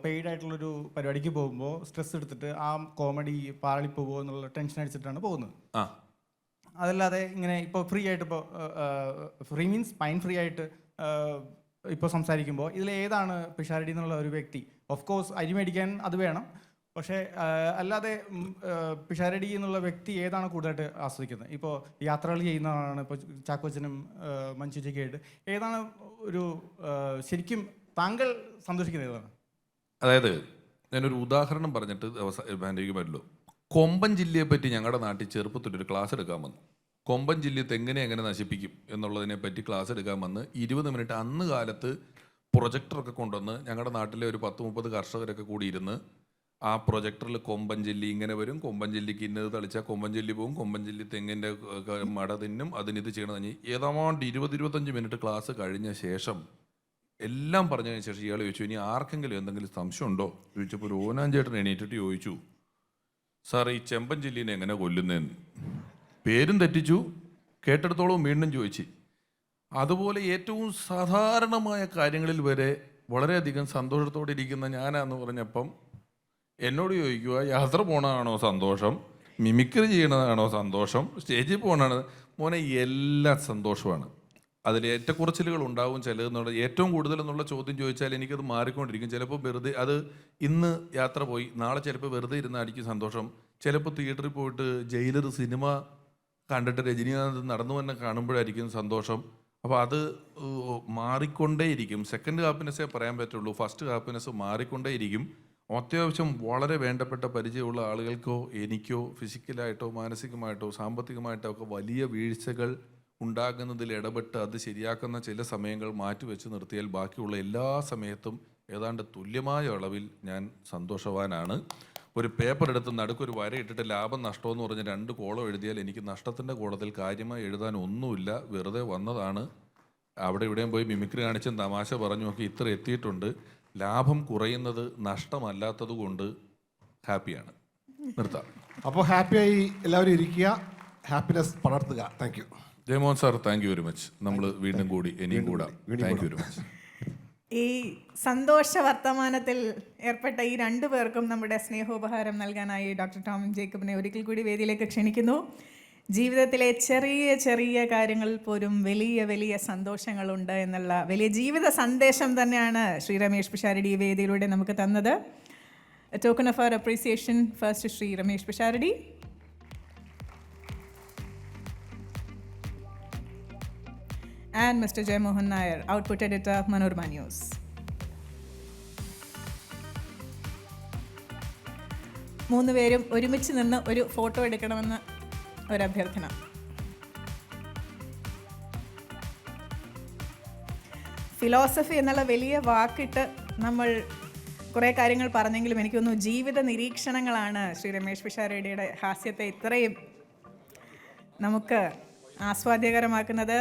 പെയ്ഡ് ആയിട്ടുള്ളൊരു പരിപാടിക്ക് പോകുമ്പോൾ സ്ട്രെസ് എടുത്തിട്ട് ആ കോമഡി പാളിപ്പോകുമോ എന്നുള്ള ടെൻഷൻ അടിച്ചിട്ടാണ് പോകുന്നത്. അതല്ലാതെ ഇങ്ങനെ ഇപ്പോൾ ഫ്രീ ആയിട്ട്, ഇപ്പോൾ ഫ്രീ മീൻസ് മൈൻഡ് ഫ്രീ ആയിട്ട് ഇപ്പോൾ സംസാരിക്കുമ്പോൾ ഇതിൽ ഏതാണ് പിഷാരടി എന്നുള്ള ഒരു വ്യക്തി? ഓഫ് കോഴ്സ് അരി മേടിക്കാൻ അത് വേണം, പക്ഷേ അല്ലാതെ പിഷാരടി എന്നുള്ള വ്യക്തി ഏതാണ് കൂടുതലായിട്ട് ആസ്വദിക്കുന്നത്? ഇപ്പോൾ യാത്രകൾ ചെയ്യുന്നതാണ്, ഇപ്പോൾ ചാക്കോച്ചനും മഞ്ജുജിയൊക്കെ ആയിട്ട് ഏതാണ് ഒരു ശരിക്കും താങ്കൾ സന്തോഷിക്കുന്നത് ഏതാണ്? അതായത് ഞാനൊരു ഉദാഹരണം പറഞ്ഞിട്ട് അവസാനിപ്പിക്കാൻ പറ്റുള്ളൂ. കൊമ്പൻ ജില്ലയെ പറ്റി ഞങ്ങളുടെ നാട്ടിൽ ചെറുപ്പത്തിലൊരു ക്ലാസ് എടുക്കാൻ വന്നു. കൊമ്പൻ ജില്ലത്ത് എങ്ങനെ നശിപ്പിക്കും എന്നുള്ളതിനെ പറ്റി ക്ലാസ് എടുക്കാൻ വന്ന് 20 മിനിറ്റ് അന്ന് കാലത്ത് പ്രൊജക്ടറൊക്കെ കൊണ്ടുവന്ന് ഞങ്ങളുടെ നാട്ടിലെ ഒരു 10-30 കർഷകരൊക്കെ കൂടി ഇരുന്ന് ആ പ്രൊജക്ടറിൽ കൊമ്പൻ ജില്ലി ഇങ്ങനെ വരും, കൊമ്പൻ ജില്ലിക്ക് ഇന്നത് തളിച്ചാൽ കൊമ്പൻ ജില്ലി പോകും, കൊമ്പൻ ജില്ലി തെങ്ങിൻ്റെ മട തിന്നും, അതിനിത് ചെയ്യണം. ഏതാണ്ട് 20-25 മിനിറ്റ് ക്ലാസ് കഴിഞ്ഞ ശേഷം എല്ലാം പറഞ്ഞതിന് ശേഷം ഇയാൾ ചോദിച്ചു, ഇനി ആർക്കെങ്കിലും എന്തെങ്കിലും സംശയം ഉണ്ടോ ചോദിച്ചപ്പോൾ ഒരു ഓനാഞ്ചേട്ടൻ എണീറ്റിട്ട് ചോദിച്ചു, സാർ ഈ ചെമ്പൻ ജില്ലീനെ എങ്ങനെ കൊല്ലുന്നതെന്ന്. പേരും തെറ്റിച്ചു, കേട്ടെടുത്തോളം വീണ്ടും ചോദിച്ചു. അതുപോലെ ഏറ്റവും സാധാരണമായ കാര്യങ്ങളിൽ വരെ വളരെയധികം സന്തോഷത്തോടെ ഇരിക്കുന്ന ഞാനാന്ന് പറഞ്ഞപ്പം എന്നോട് ചോദിക്കുക, യാത്ര പോകണതാണോ സന്തോഷം, മിമിക്രി ചെയ്യണതാണോ സന്തോഷം, സ്റ്റേജിൽ പോകണതാണ്? മോനെ എല്ലാം സന്തോഷമാണ്. അതിൽ ഏറ്റക്കുറച്ചിലുകൾ ഉണ്ടാവും ചിലതെന്നുള്ള. ഏറ്റവും കൂടുതലെന്നുള്ള ചോദ്യം ചോദിച്ചാൽ എനിക്കത് മാറിക്കൊണ്ടിരിക്കും. ചിലപ്പോൾ വെറുതെ അത് ഇന്ന് യാത്ര പോയി, നാളെ ചിലപ്പോൾ വെറുതെ ഇരുന്നായിരിക്കും സന്തോഷം. ചിലപ്പോൾ തിയേറ്ററിൽ പോയിട്ട് ജയിലർ സിനിമ കണ്ടിട്ട് രജനീകാന്ത് നടന്നു തന്നെ കാണുമ്പോഴായിരിക്കും സന്തോഷം. അപ്പോൾ അത് മാറിക്കൊണ്ടേയിരിക്കും. സെക്കൻഡ് ഹാപ്പിനെസ്സേ പറയാൻ പറ്റുള്ളൂ, ഫസ്റ്റ് ഹാപ്പിനെസ് മാറിക്കൊണ്ടേയിരിക്കും. അത്യാവശ്യം വളരെ വേണ്ടപ്പെട്ട പരിചയമുള്ള ആളുകൾക്കോ എനിക്കോ ഫിസിക്കലായിട്ടോ മാനസികമായിട്ടോ സാമ്പത്തികമായിട്ടോ ഒക്കെ വലിയ വീഴ്ചകൾ ഉണ്ടാകുന്നതിൽ ഇടപെട്ട് അത് ശരിയാക്കുന്ന ചില സമയങ്ങൾ മാറ്റിവെച്ച് നിർത്തിയാൽ ബാക്കിയുള്ള എല്ലാ സമയത്തും ഏതാണ്ട് തുല്യമായ അളവിൽ ഞാൻ സന്തോഷവാനാണ്. ഒരു പേപ്പർ എടുത്ത് നടുക്കൊരു വരയിട്ടിട്ട് ലാഭം നഷ്ടമെന്ന് പറഞ്ഞ് 2 കോളം എഴുതിയാൽ എനിക്ക് നഷ്ടത്തിൻ്റെ കോളത്തിൽ കാര്യമായി എഴുതാൻ ഒന്നുമില്ല, വെറുതെ വന്നതാണ്. അവിടെ ഇവിടെയും പോയി മിമിക്രി കാണിച്ചും തമാശ പറഞ്ഞു നോക്കി ഇത്ര എത്തിയിട്ടുണ്ട്. ലാഭം കുറയുന്നത് നഷ്ടമല്ലാത്തത് കൊണ്ട് ഹാപ്പിയാണ്. നിർത്താം. അപ്പോൾ ഹാപ്പിയായി എല്ലാവരും ഇരിക്കുക, ഹാപ്പിനെസ് പടർത്തുക. Thank you Jayamohan sir, thank you very much. നമ്മൾ വീണ്ടും കൂടി ഇനിയും കൂടാം. Thank you very much. ഈ സന്തോഷ വർത്തമാനത്തിൽ ഏർപ്പെട്ട ഈ 2 പേർക്കും നമ്മുടെ സ്നേഹോപഹാരം നൽകാനായി ഡോക്ടർ ടോം ജേക്കബിനെ ഒരിക്കൽ കൂടി വേദിയിലേക്ക് ക്ഷണിക്കുന്നു. ജീവിതത്തിലെ ചെറിയ ചെറിയ കാര്യങ്ങളിൽ പോലും വലിയ വലിയ സന്തോഷങ്ങളുണ്ട് എന്നുള്ള വലിയ ജീവിത സന്ദേശം തന്നെയാണ് ശ്രീ രമേഷ് പിഷാരടി ഈ വേദിയിലൂടെ നമുക്ക് തന്നത്. Token of our appreciation first Shri Ramesh Pisharody. And Mr. Jaymohan Nair, output editor, Manorama News. മൂന്ന് പേരും ഒരുമിച്ച് നിന്ന് ഒരു ഫോട്ടോ എടുക്കണമെന്ന് ഒരഭ്യർത്ഥന. ഫിലോസഫി എന്നുള്ള വലിയ വാക്കിട്ട് നമ്മൾ കുറേ കാര്യങ്ങൾ പറഞ്ഞെങ്കിലും എനിക്ക് തോന്നുന്നു ജീവിത നിരീക്ഷണങ്ങളാണ് ശ്രീ രമേഷ് പിഷാരടിയുടെ ഹാസ്യത്തെ ഇത്രയും നമുക്ക് ആസ്വാദ്യകരമാക്കുന്നത്.